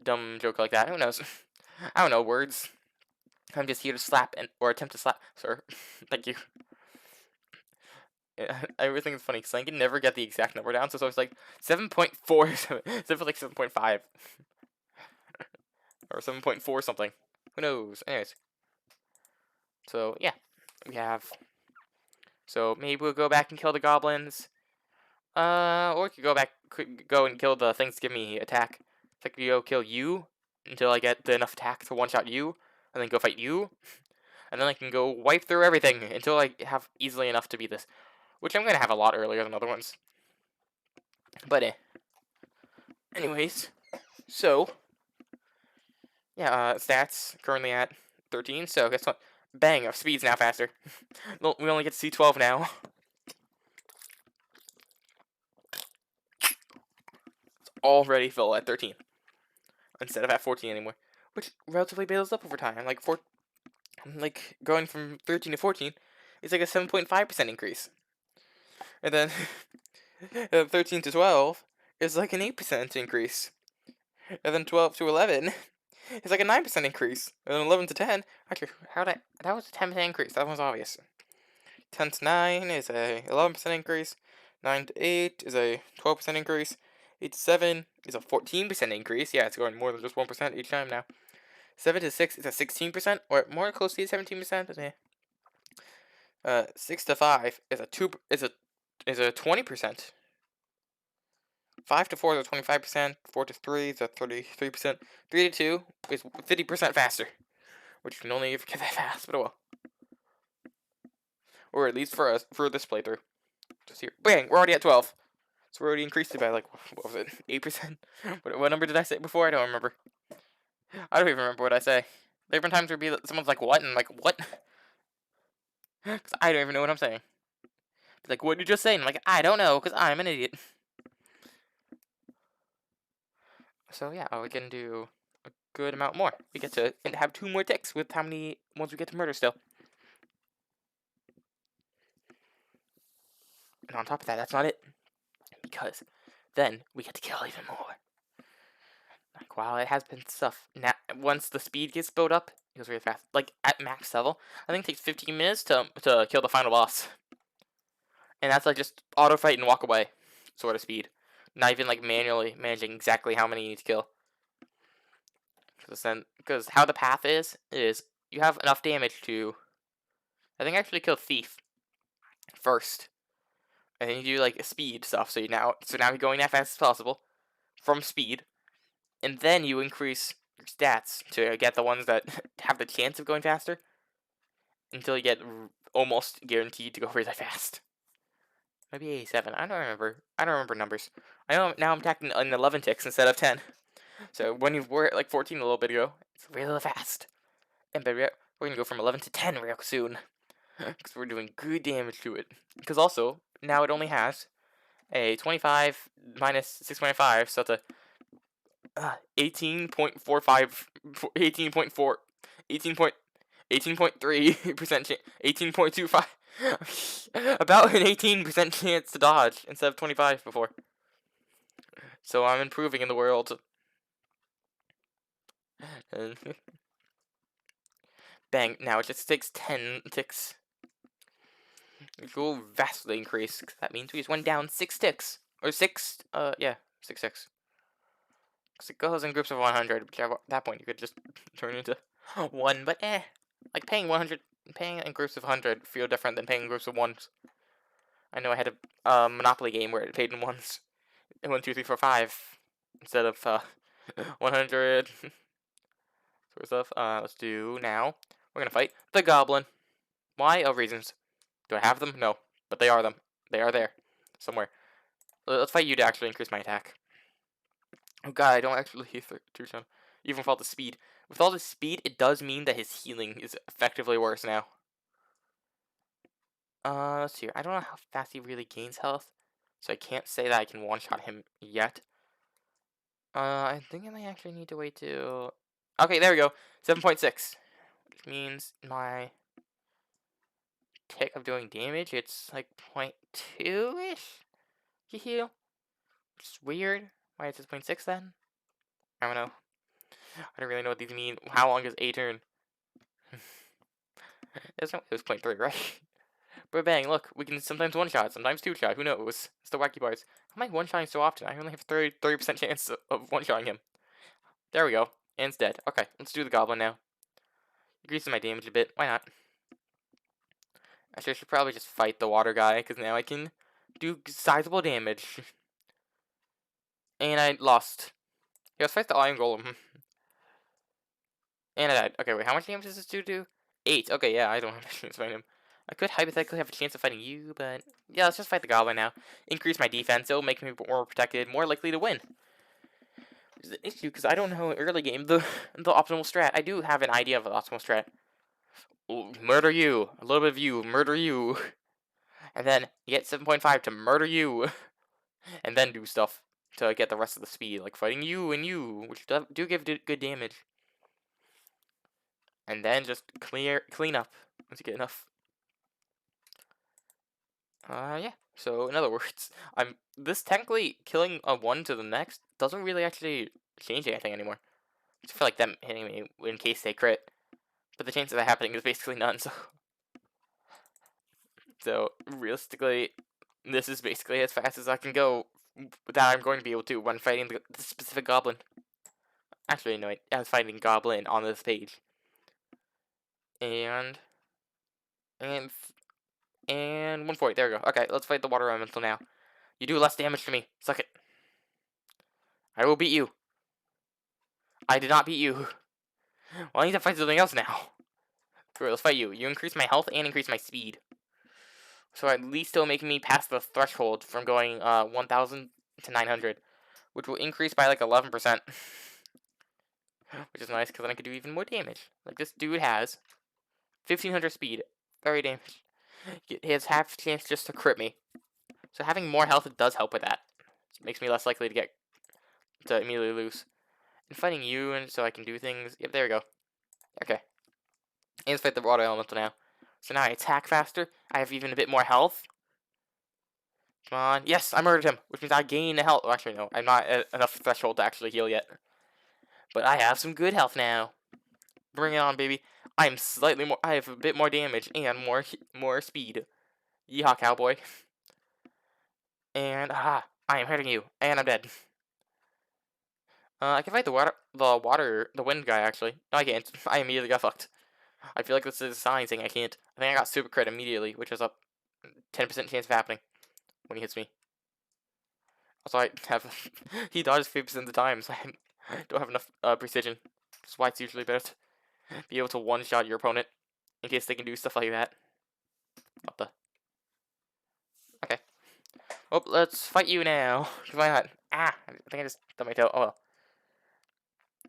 dumb joke like that. Who knows? I don't know words. I'm just here to slap or attempt to slap. Sir, thank you. Everything is funny because I can never get the exact number down, so it's always like 7.4, except for like 7.5 or 7.4 something. Who knows? Anyways, so yeah, we have. So maybe we'll go back and kill the goblins. Or we could go and kill the things to give me attack. So I could go kill you until I get enough attack to one-shot you, and then go fight you, and then I can go wipe through everything until I have easily enough to beat this. Which I'm going to have a lot earlier than other ones. But, anyways. So, yeah, stats currently at 13. So, guess what? Bang, our speed's now faster. We only get to see 12 now. It's already full at 13. Instead of at 14 anymore. Which relatively builds up over time. Like going from 13 to 14 is like a 7.5% increase. And then 13 to 12 is like an 8% increase. And then 12 to 11 is like a 9% increase. And then 11 to 10, actually, that was a 10% increase. That was obvious. 10 to 9 is a 11% increase. 9 to 8 is a 12% increase. 8 to 7 is a 14% increase. Yeah, it's going more than just 1% each time now. 7 to 6 is a 16%, or more closely to 17%. 6 to 5 is a 20%. 5 to 4 is a 25%. 4 to 3 is a 33%. 3 to 2 is 50% faster, which can only ever get that fast, but oh well. Or at least for us for this playthrough. Just here, bang! We're already at 12. So we already increased it by like what was it? 8%? What number did I say before? I don't remember. I don't even remember what I say. There have been times where someone's like, "What?" and I'm like, "What?" Because I don't even know what I'm saying. Like, what did you just say? And I'm like, I don't know, because I'm an idiot. So yeah, we can do a good amount more. We get to have 2 more ticks with how many ones we get to murder still. And on top of that, that's not it. Because then we get to kill even more. Like, while it has been tough, now once the speed gets built up, it goes really fast. Like, at max level, I think it takes 15 minutes to kill the final boss. And that's like just auto fight and walk away sort of speed. Not even like manually managing exactly how many you need to kill. Because how the path is you have enough damage to, I think, actually kill Thief first, and then you do like speed stuff. So now you're going that fast as possible from speed, and then you increase your stats to get the ones that have the chance of going faster until you get almost guaranteed to go really fast. Maybe 87. I don't remember. I don't remember numbers. I know now I'm attacking in 11 ticks instead of 10. So when you were at like 14 a little bit ago, it's really fast. And we're gonna go from 11 to 10 real soon. Because we're doing good damage to it. Because also, now it only has a 25 minus 6.5, so that's a 18.45, 18.4, 18.3% chance, 18.25, about an 18% chance to dodge instead of 25 before. So I'm improving in the world. Bang, now it just takes 10 ticks. It will vastly increase, because that means we just went down 6 ticks. Or 6, yeah, 6 ticks. Because it goes in groups of 100, which at that point you could just turn into 1, but like paying in groups of 100 feel different than paying in groups of 1s. I know I had a Monopoly game where it paid in 1s. 1, 2, 3, 4, 5. Instead of 100. Sort of stuff. Let's do now. We're gonna fight the Goblin. Why? Oh, reasons. Do I have them? No. But they are them. They are there. Somewhere. Let's fight you to actually increase my attack. Oh god, I don't actually even with all the speed. With all the speed, it does mean that his healing is effectively worse now. Let's see here. I don't know how fast he really gains health, so I can't say that I can one-shot him yet. I think I might actually need to wait till... Okay, there we go. 7.6. Which means my tick of doing damage, it's like 0.2-ish to heal. Which is weird. Why is it 0.6 then? I don't know. I don't really know what these mean. How long is a turn? It was 0.3, right? But bang, look, we can sometimes one-shot, sometimes two-shot, who knows? It's the wacky parts. How am I one-shotting so often? I only have 30% chance of one-shotting him. There we go. And it's dead. Okay, let's do the Goblin now. Increases my damage a bit. Why not? Actually, I should probably just fight the water guy, because now I can do sizable damage. And I lost. Yeah, let's fight the Iron Golem. And I died. Okay, wait, how much damage does this dude do? 8. Okay, yeah, I don't have a chance to fight him. I could hypothetically have a chance of fighting you, but... Yeah, let's just fight the Goblin now. Increase my defense. It'll make me more protected, more likely to win. Which is an issue, because I don't know early game the optimal strat. I do have an idea of the optimal strat. Ooh, murder you. A little bit of you. Murder you. And then you get 7.5 to murder you. And then do stuff to get the rest of the speed, like fighting you and you, which do give good damage. And then just clean up once you get enough. Yeah. So in other words, this technically killing a one to the next doesn't really actually change anything anymore. I just feel like them hitting me in case they crit, but the chance of that happening is basically none. So realistically, this is basically as fast as I can go that I'm going to be able to when fighting the specific goblin. Actually, no, I was fighting goblin on this page. And And 140. There we go. Okay, let's fight the water elemental now. You do less damage to me. Suck it. I will beat you. I did not beat you. Well, I need to fight something else now. Alright, let's fight you. You increase my health and increase my speed. So at least still making me pass the threshold from going 1,000 to 900. Which will increase by like 11%. Which is nice because then I can do even more damage. Like this dude has 1,500 speed. Very damage. He has half chance just to crit me. So having more health does help with that. It makes me less likely to immediately lose. And fighting you, and so I can do things. Yep, there we go. Okay. And let's fight the water elemental now. So now I attack faster. I have even a bit more health. Come on. Yes, I murdered him, which means I gain health. Well, actually, no. I'm not at enough threshold to actually heal yet. But I have some good health now. Bring it on, baby. I have a bit more damage and more speed. Yeehaw, cowboy. And aha, I am hurting you, and I'm dead. I can fight the wind guy actually. No, I can't. I immediately got fucked. I feel like this is a sign saying I can't. I think I got super crit immediately, which is a 10% chance of happening when he hits me. Also, I have he dodges 50% of the time, so I don't have enough precision. That's why it's usually better to be able to one-shot your opponent in case they can do stuff like that. What the? Okay. Oh, let's fight you now. Why not? Ah, I think I just stubbed my toe. Oh well.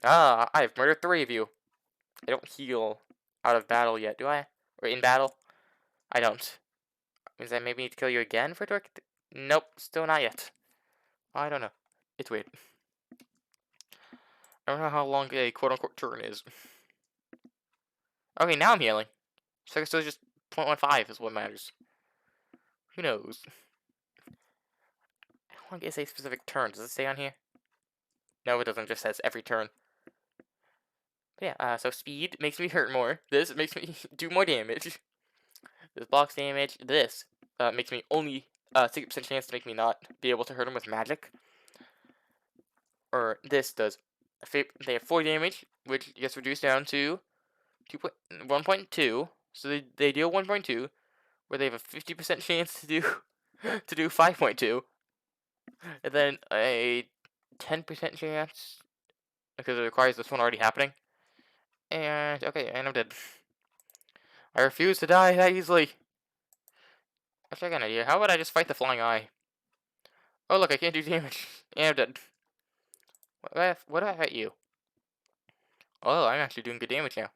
Ah, I've murdered 3 of you. I don't heal out of battle yet, do I? Or in battle? I don't. Means I maybe need to kill you again for it to work? Nope, still not yet. I don't know. It's weird. I don't know how long a quote-unquote turn is. Okay, now I'm healing. So I guess it's just 0.15 is what matters. Who knows? I don't want to say specific turn. Does it say on here? No, it doesn't. It just says every turn. But yeah, so speed makes me hurt more. This makes me do more damage. This blocks damage. This makes me only 60% chance to make me not be able to hurt him with magic. Or this does. They have 4 damage, which gets reduced down to 1.2. So they deal 1.2, where they have a 50% chance to do 5.2, and then a 10% chance because it requires this one already happening. And okay, and I'm dead. I refuse to die that easily. Actually, I got an idea. How about I just fight the flying eye? Oh look, I can't do damage. And I'm dead. What do I hit you? Oh, I'm actually doing good damage now.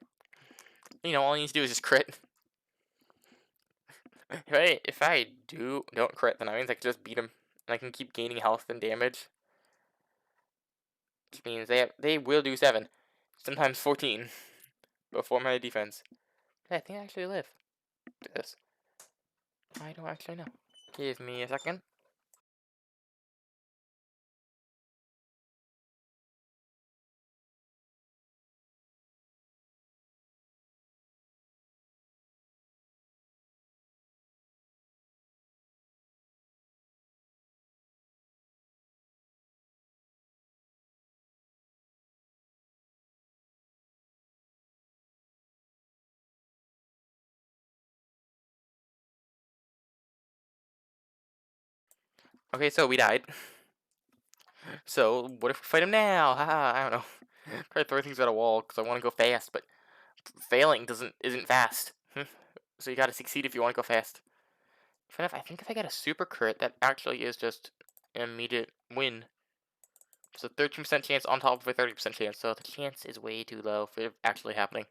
You know, all I need to do is just crit. If I don't crit, then that means I can just beat him, and I can keep gaining health and damage. Which means they will do 7, sometimes 14, before my defense. I think I actually live. Do this. I don't actually know. Give me a second. Okay, so we died. So what if we fight him now? Haha, I don't know. Try to throw things at a wall because I want to go fast, but failing isn't fast. So you gotta succeed if you want to go fast. I think if I get a super crit, that actually is just an immediate win. It's a 13% chance on top of a 30% chance, so the chance is way too low for it actually happening.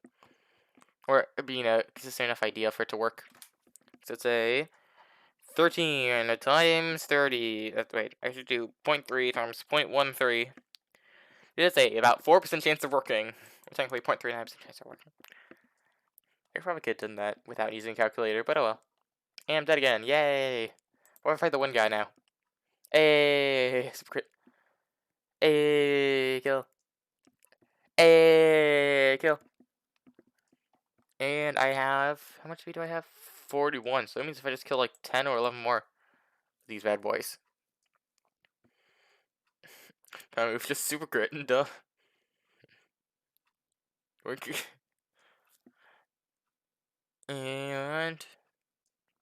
Or being a consistent enough idea for it to work. So it's a 13 times 30. Wait, I should do 0.3 times 0.13. It is about 4% chance of working. Or technically 0.39% chance of working. I probably could have done that without using a calculator, but oh well. And I'm dead again. Yay! What if I fight the wind guy now? Hey, super crit. Hey, kill. Hey, kill. And I have, how much speed do I have? 41. So that means if I just kill like 10 or 11 more of these bad boys. My move just super crit and duh. And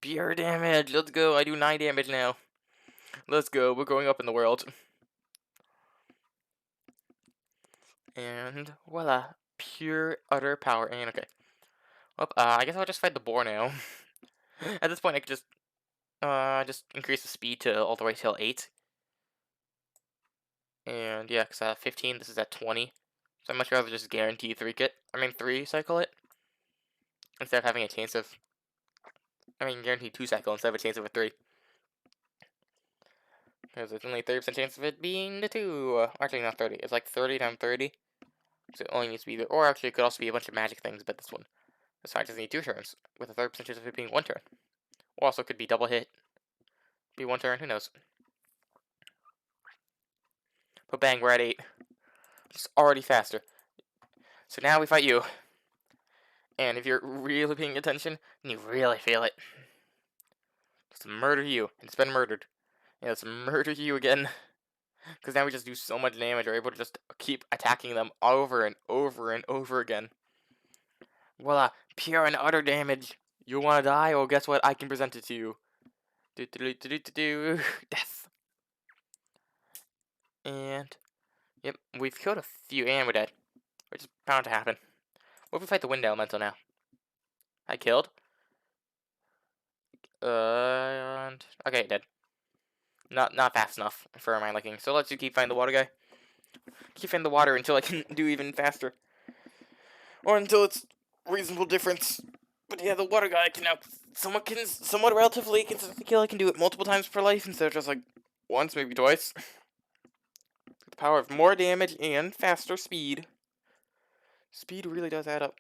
pure damage. Let's go. I do 9 damage now. Let's go. We're going up in the world. And voila. Pure, utter power. And okay. Well, I guess I'll just fight the boar now. At this point, I could just increase the speed to all the way till 8. And yeah, because 15, this is at 20. So I'd much rather just guarantee 3 cycle it. Instead of having a chance of, guarantee 2 cycle instead of a chance of a 3. Because it's only 30% chance of it being the 2. Actually, not 30. It's like 30 times 30. So it only needs to be either, or actually it could also be a bunch of magic things, but this one. This fight doesn't need 2 turns, with a 30% chance of it being 1 turn. Or also could be double hit. Be 1 turn, who knows. But bang, we're at 8. It's already faster. So now we fight you. And if you're really paying attention, then you really feel it. Just murder you, and it's been murdered. Yeah, let's murder you again. Because now we just do so much damage, we're able to just keep attacking them over and over and over again. Voila, pure and utter damage. You wanna die? Well, guess what? I can present it to you. Death. And, yep, we've killed a few, and we're dead. Which is bound to happen. What if we fight the wind elemental now? I killed. And okay, dead. Not fast enough for my liking. So let's just keep fighting the water guy. Keep fighting the water until I can do even faster. Or until it's reasonable difference. But yeah, the water guy can now somewhat relatively consistently kill. I can do it multiple times per life instead of just like once, maybe twice. The power of more damage and faster speed. Speed really does add up.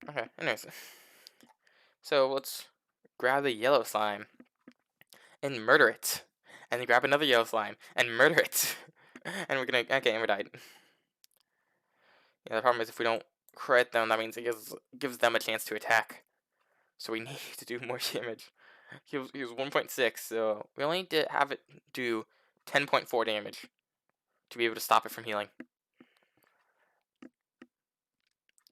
Okay, anyways. So let's grab the yellow slime and murder it. And then grab another yellow slime and murder it. And we're gonna, okay, and we died. Yeah, the problem is if we don't crit them, that means it gives them a chance to attack. So we need to do more damage. He was 1.6, so we only need to have it do 10.4 damage to be able to stop it from healing.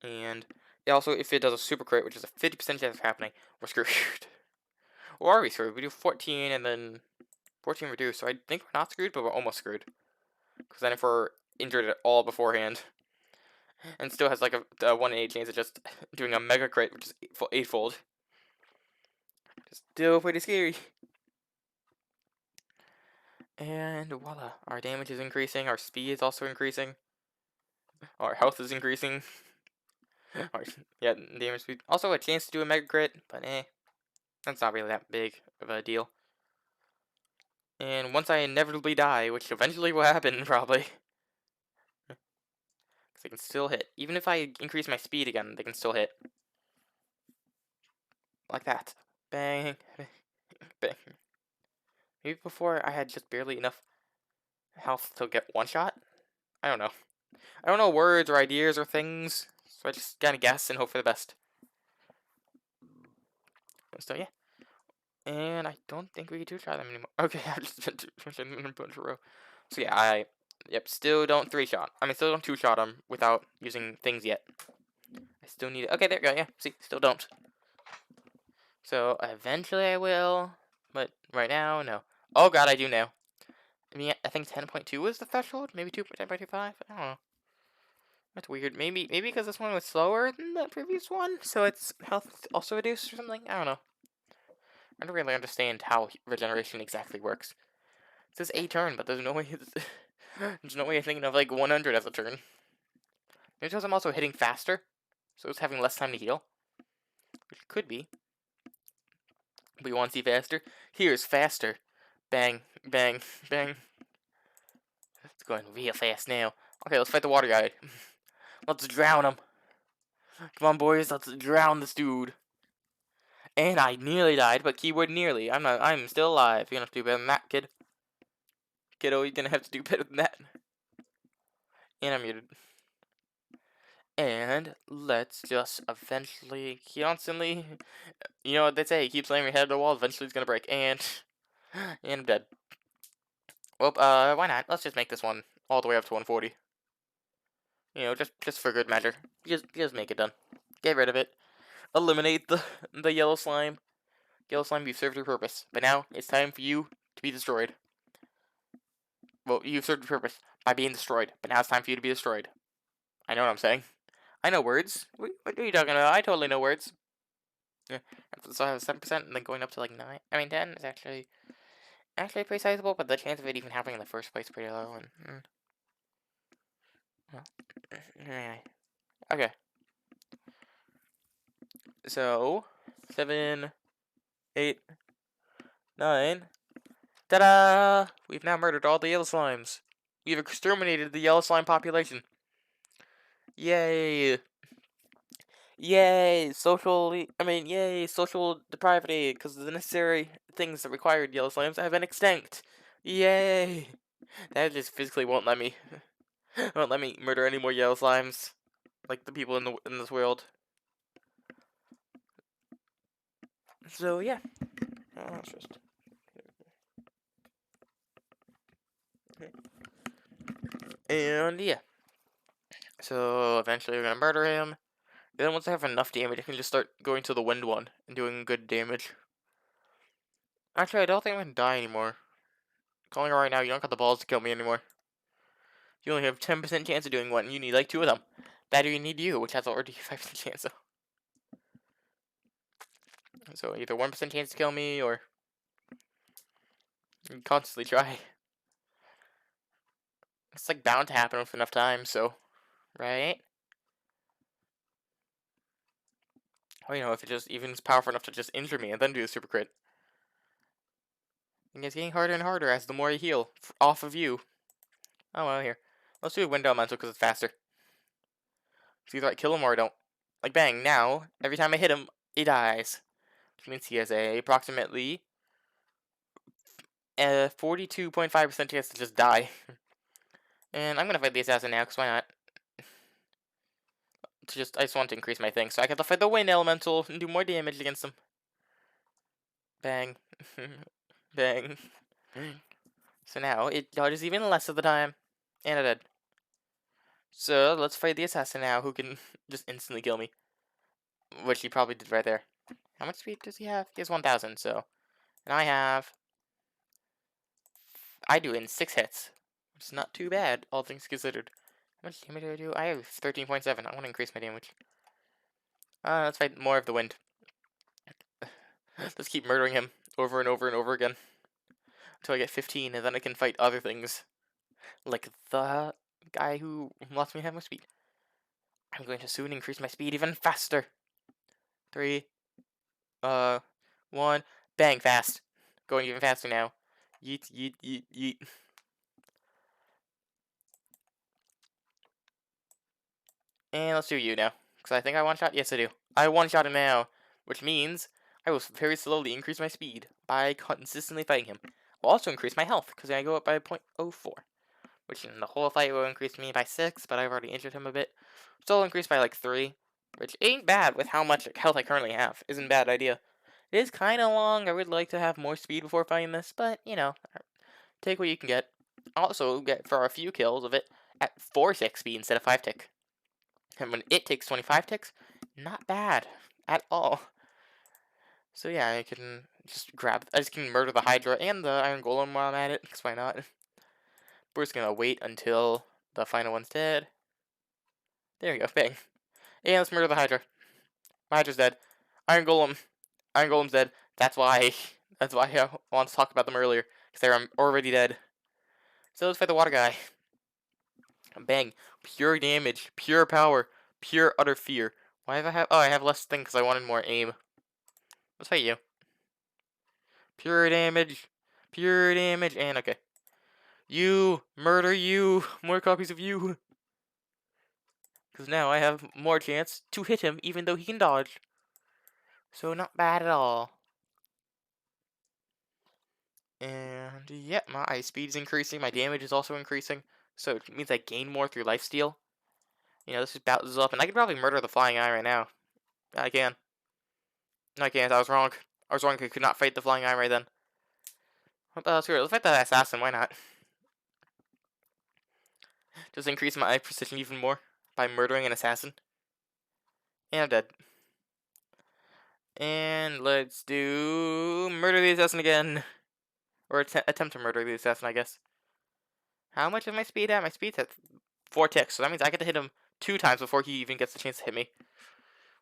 And also, if it does a super crit, which is a 50% chance of happening, we're screwed. Or are we screwed? We do 14 and then 14 reduced, so I think we're not screwed, but we're almost screwed. Because then if we're injured at all beforehand, and still has like a 1 in 8 chance of just doing a mega crit, which is 8-fold. Still pretty scary. And voila, our damage is increasing, our speed is also increasing, our health is increasing. Yeah, damage speed. Also a chance to do a mega crit, but that's not really that big of a deal. And once I inevitably die, which eventually will happen probably, because they can still hit. Even if I increase my speed again, they can still hit. Like that. Bang. Bang. Maybe before I had just barely enough health to get one shot? I don't know. I don't know words or ideas or things, so I just gotta guess and hope for the best. So yeah. And I don't think we can two-shot them anymore. Okay, I just been two-shotting them in a bunch of row. So yeah, still don't three-shot. Still don't two-shot them without using things yet. I still need it. Okay, there we go, yeah. See, still don't. So eventually I will, but right now, no. Oh god, I do now. I think 10.2 was the threshold? Maybe 10.25? I don't know. That's weird. Maybe because this one was slower than the previous one, so its health also reduced or something? I don't know. I don't really understand how regeneration exactly works. It says a turn, but there's no way there's no way I'm thinking of like 100 as a turn. Maybe because I'm also hitting faster, so it's having less time to heal. Which could be. But you want to see faster? Here's faster. Bang, bang, bang. It's going real fast now. Okay, let's fight the water guy. Let's drown him. Come on, boys, let's drown this dude. And I nearly died, but keyword nearly. I'm still alive. You're gonna have to do better than that, kid. Kiddo, you're gonna have to do better than that. And I'm muted. And let's just eventually, constantly, you know what they say, keep slamming your head at the wall, eventually it's gonna break. And I'm dead. Well, why not? Let's just make this one all the way up to 140. You know, just for good measure. Just make it done. Get rid of it. eliminate the yellow slime. Yellow slime, you've served your purpose. But now it's time for you to be destroyed. Well, you've served your purpose by being destroyed. But now it's time for you to be destroyed. I know what I'm saying. I know words. What are you talking about? I totally know words. Yeah. So I have 7%, and then going up to like 9. I mean, 10 is actually pretty sizable, but the chance of it even happening in the first place is pretty low. And well, anyway. Okay. So 7, 8, 9. Ta-da! We've now murdered all the yellow slimes. We've exterminated the yellow slime population. Yay! Yay! Yay! Social depravity, because the necessary things that required yellow slimes have been extinct. Yay! That just physically won't let me murder any more yellow slimes, like the people in this world. So yeah. And yeah. So eventually we're gonna murder him. Then once I have enough damage, I can just start going to the wind one and doing good damage. Actually, I don't think I'm gonna die anymore. Calling it right now, you don't got the balls to kill me anymore. You only have 10% chance of doing one, and you need like 2 of them. Better you need you, which has already 5% chance of. So either 1% chance to kill me, or you constantly try. It's like bound to happen with enough time, so, right? Or if it just even is powerful enough to just injure me and then do a super crit. And it's getting harder and harder as the more I heal off of you. Oh well, here. Let's do a wind elemental because it's faster. It's either I kill him or I don't. Like bang, now, every time I hit him, he dies. Which means he has a approximately 42.5% chance to just die. And I'm gonna fight the assassin now, because why not? I just want to increase my thing, so I have to fight the wind elemental and do more damage against him. Bang. Bang. So now, it dodges even less of the time. And I did. So, let's fight the assassin now, who can just instantly kill me. Which he probably did right there. How much speed does he have? He has 1,000, so... And I do in 6 hits. Which is not too bad, all things considered. How much damage do I do? I have 13.7. I want to increase my damage. Let's fight more of the wind. Let's keep murdering him over and over and over again. Until I get 15, and then I can fight other things. Like the guy who lets me have my speed. I'm going to soon increase my speed even faster. 3, 1, bang, fast. Going even faster now. Yeet, yeet, yeet, yeet. And let's do you now. Because I think I one-shot? Yes, I do. I one-shot him now. Which means I will very slowly increase my speed by consistently fighting him. I'll also increase my health, because I go up by 0.04. Which in the whole fight will increase me by 6, but I've already injured him a bit. Still increased by like 3. Which ain't bad with how much health I currently have. Isn't a bad idea. It is kind of long. I would like to have more speed before fighting this, but, take what you can get. Also, get for a few kills of it at 4-tick speed instead of 5-tick. And when it takes 25 ticks, not bad at all. So yeah, I just can murder the Hydra and the Iron Golem while I'm at it, because why not? We're just gonna wait until the final one's dead. There we go, bang. And let's murder the Hydra. My Hydra's dead. Iron Golem's dead. That's why I wanted to talk about them earlier, because they're already dead. So let's fight the water guy. Bang. Pure damage, pure power, pure utter fear. Why have I have? Oh, I have less thing because I wanted more aim. Let's fight you. Pure damage, and okay. You murder you. More copies of you. Because now I have more chance to hit him, even though he can dodge. So not bad at all. And yeah, my speed is increasing. My damage is also increasing. So it means I gain more through lifesteal. This is up, and I could probably murder the flying eye right now. I can. No, I can't. I was wrong. I could not fight the flying eye right then. Screw it. Let's fight the assassin. Why not? Just increase my precision even more by murdering an assassin. And I'm dead. And let's do murder the assassin again. Or attempt to murder the assassin, I guess. How much is my speed at? My speed's at 4 ticks, so that means I get to hit him 2 times before he even gets the chance to hit me.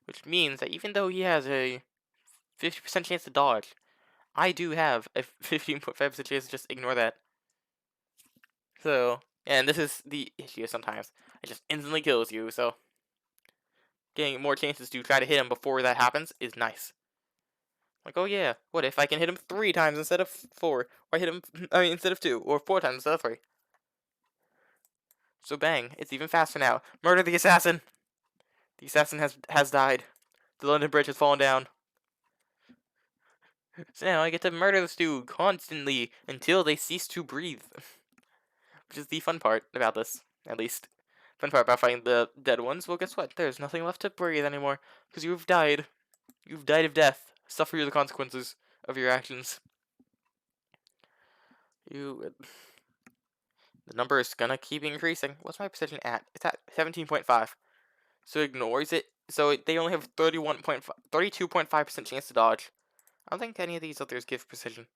Which means that even though he has a 50% chance to dodge, I do have a 15.5% chance to just ignore that. So, and this is the issue sometimes. It just instantly kills you, so getting more chances to try to hit him before that happens is nice. Like, oh yeah, what if I can hit him 3 times instead of 4? Or I hit him, instead of 2, or 4 times instead of 3. So bang, it's even faster now. Murder the assassin! The assassin has died. The London Bridge has fallen down. So now I get to murder this dude constantly until they cease to breathe. Which is the fun part about this, at least. Fun part about fighting the dead ones, well guess what? There's nothing left to breathe anymore. Because you've died. You've died of death. Suffer the consequences of your actions. The number is gonna keep increasing. What's my precision at? It's at 17.5. So it ignores it. So they only have 32.5% chance to dodge. I don't think any of these others give precision.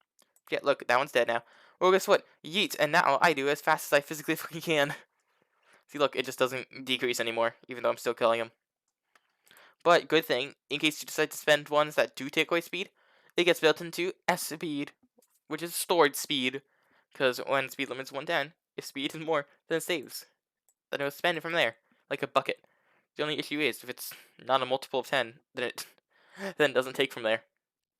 Yeah, look, that one's dead now. Well, guess what? Yeet, and now I do as fast as I physically fucking can. See, look, it just doesn't decrease anymore, even though I'm still killing him. But good thing, in case you decide to spend ones that do take away speed, it gets built into S speed, which is stored speed. Because when speed limit's 110, if speed is more, then it saves. Then it'll spend it from there, like a bucket. The only issue is, if it's not a multiple of 10, then it then it doesn't take from there.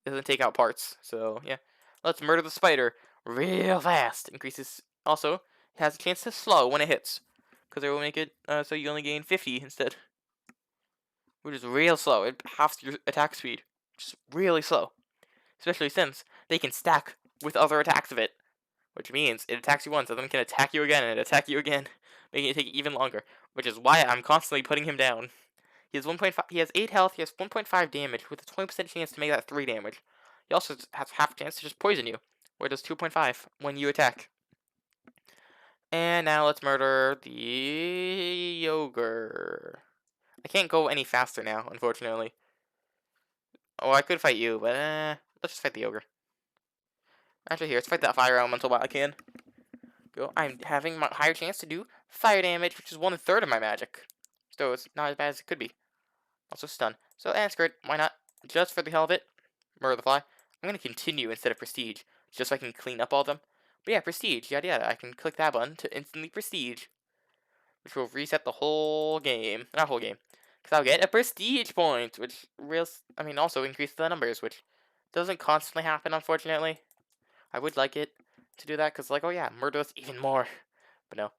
It doesn't take out parts, so yeah. Let's murder the spider real fast. Increases, also, it has a chance to slow when it hits. Because it will make it so you only gain 50 instead. Which is real slow. It halves your attack speed. Just really slow. Especially since they can stack with other attacks of it. Which means it attacks you once, and then it can attack you again, and attack you again. Making it take even longer. Which is why I'm constantly putting him down. He has 1.5. He has 8 health. He has 1.5 damage with a 20% chance to make that 3 damage. He also has half a chance to just poison you, where it does 2.5 when you attack. And now let's murder the Ogre. I can't go any faster now, unfortunately. Oh, I could fight you, but let's just fight the Ogre. Actually, here, let's fight that fire elemental while I can. Go. I'm having my higher chance to do fire damage, which is 1/3 of my magic. So it's not as bad as it could be. Also stun. So, and screw it. Why not? Just for the hell of it. Murder the fly. I'm going to continue instead of prestige, just so I can clean up all of them. But yeah, prestige, yada yada. I can click that button to instantly prestige, which will reset the whole game. Not whole game. Because I'll get a prestige point, which also increases the numbers, which doesn't constantly happen, unfortunately. I would like it to do that, because like, oh yeah, murder us even more. But no.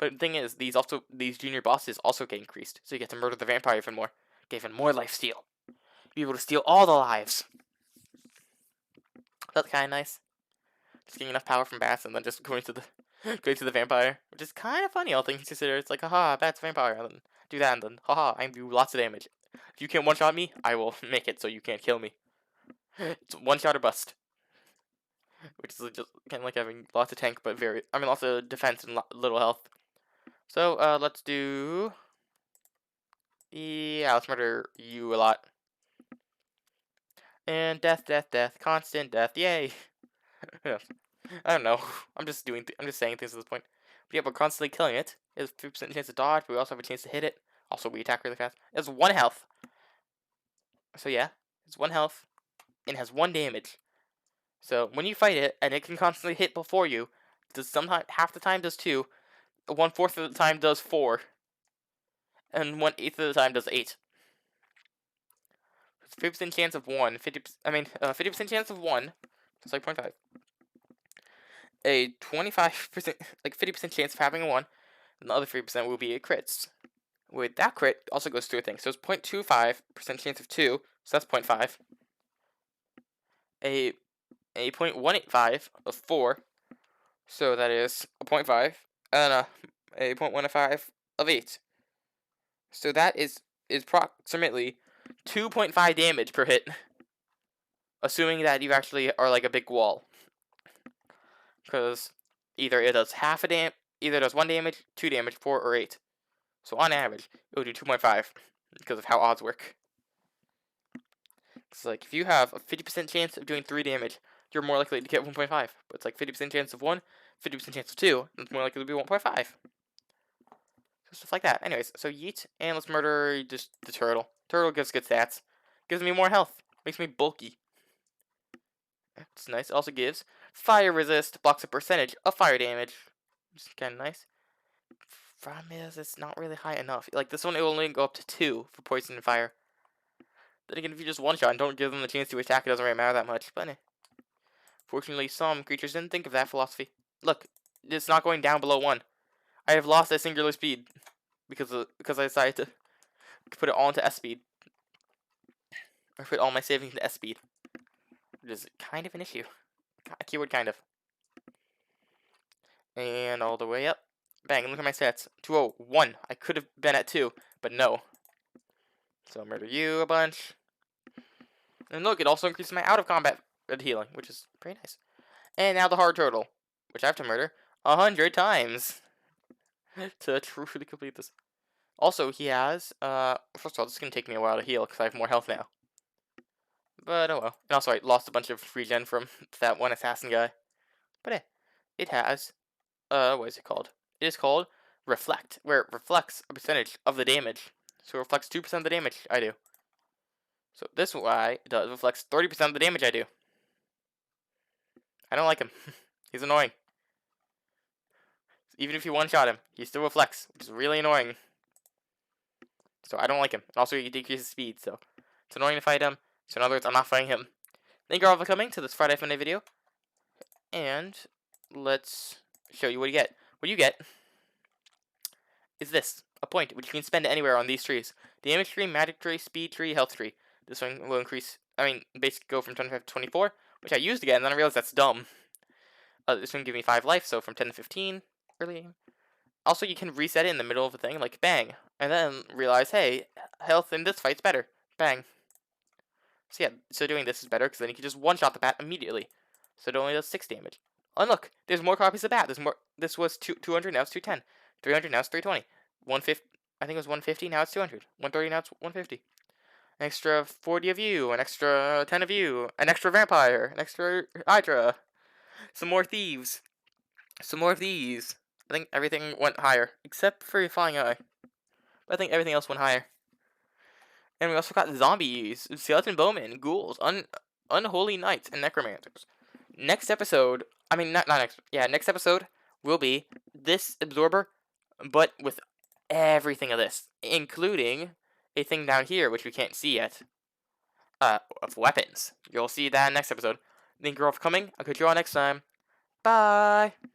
But the thing is, these junior bosses also get increased, so you get to murder the vampire even more. Get even more life steal. Be able to steal all the lives. That's kind of nice. Just getting enough power from bats and then just going to the vampire, which is kind of funny. All things considered, it's like, haha, bats vampire, and then do that, and then haha, I do lots of damage. If you can't one shot me, I will make it so you can't kill me. It's one shot or bust, which is just kind of like having lots of tank, but lots of defense and little health. So let's do. Yeah, let's murder you a lot. And death, death, death, constant death, yay! I don't know. I'm just saying things at this point. But yeah, we're constantly killing it. It has 3% chance to dodge, but we also have a chance to hit it. Also, we attack really fast. It has 1 health. So yeah, it's 1 health, and has 1 damage. So when you fight it, and it can constantly hit before you, half the time does 2, 1/4 of the time does 4, and 1/8 of the time does 8. 50% chance of 1. 50% chance of 1. It's like 0.5. A 25%, like 50% chance of having a 1, and the other 3% will be a crits. With that crit, also goes through a thing. So it's 0.25% chance of 2, so that's 0.5. A 0.185 of 4, so that is a 0.5, and a 0.15 of 8. So that is approximately 2.5 damage per hit, assuming that you actually are like a big wall. Because either it does either does 1 damage, 2 damage, 4, or 8. So on average, it will do 2.5 because of how odds work. It's like, if you have a 50% chance of doing 3 damage, you're more likely to get 1.5. But it's like 50% chance of 1, 50% chance of 2, and it's more likely to be 1.5. So stuff like that. Anyways, so yeet, and let's murder just the turtle. Turtle gives good stats. Gives me more health. Makes me bulky. It's nice. Also gives fire resist, blocks a percentage of fire damage. Which is kind of nice. Problem is, it's not really high enough. Like, this one, it will only go up to 2 for poison and fire. Then again, if you just one-shot and don't give them the chance to attack, it doesn't really matter that much. But fortunately, some creatures didn't think of that philosophy. Look, it's not going down below 1. I have lost a singular speed because I decided to put it all into S speed. Or put all my savings into S speed. Which is kind of an issue. A keyword kind of. And all the way up. Bang, look at my stats. 201. I could have been at 2, but no. So I'll murder you a bunch. And look, it also increases my out of combat healing, which is pretty nice. And now the hard turtle, which I have to murder 100 times to truly complete this. Also, he has, first of all, this is going to take me a while to heal because I have more health now. But oh well. And also, I lost a bunch of regen from that one assassin guy. But it has, what is it called? It is called Reflect, where it reflects a percentage of the damage. So it reflects 2% of the damage I do. So this guy does reflects 30% of the damage I do. I don't like him. He's annoying. Even if you one-shot him, he still reflects, which is really annoying. So I don't like him. And also, he decreases speed, so it's annoying to fight him. So in other words, I'm not fighting him. Thank you all for coming to this Friday Funday video. And let's show you what you get. What you get is this. A point, which you can spend anywhere on these trees. Damage tree, magic tree, speed tree, health tree. This one will increase, basically go from 25 to 24, which I used again, and then I realized that's dumb. This one give me 5 life, so from 10 to 15, early. Also, you can reset it in the middle of the thing, like bang, and then realize, hey, health in this fight's better. Bang. So yeah, so doing this is better, because then you can just one-shot the bat immediately. So it only does 6 damage. And look, there's more copies of bat. There's more. This was 200, now it's 210. 300, now it's 320. 150, I think it was 150, now it's 200. 130, now it's 150. An extra 40 of you, an extra 10 of you, an extra vampire, an extra hydra, some more thieves, some more of these. I think everything went higher, except for your flying eye. But I think everything else went higher. And we also got zombies, skeleton bowmen, ghouls, unholy knights, and necromancers. Next episode, next episode will be this absorber, but with everything of this, including a thing down here, which we can't see yet, of weapons. You'll see that next episode. Thank you all for coming. I'll catch you all next time. Bye!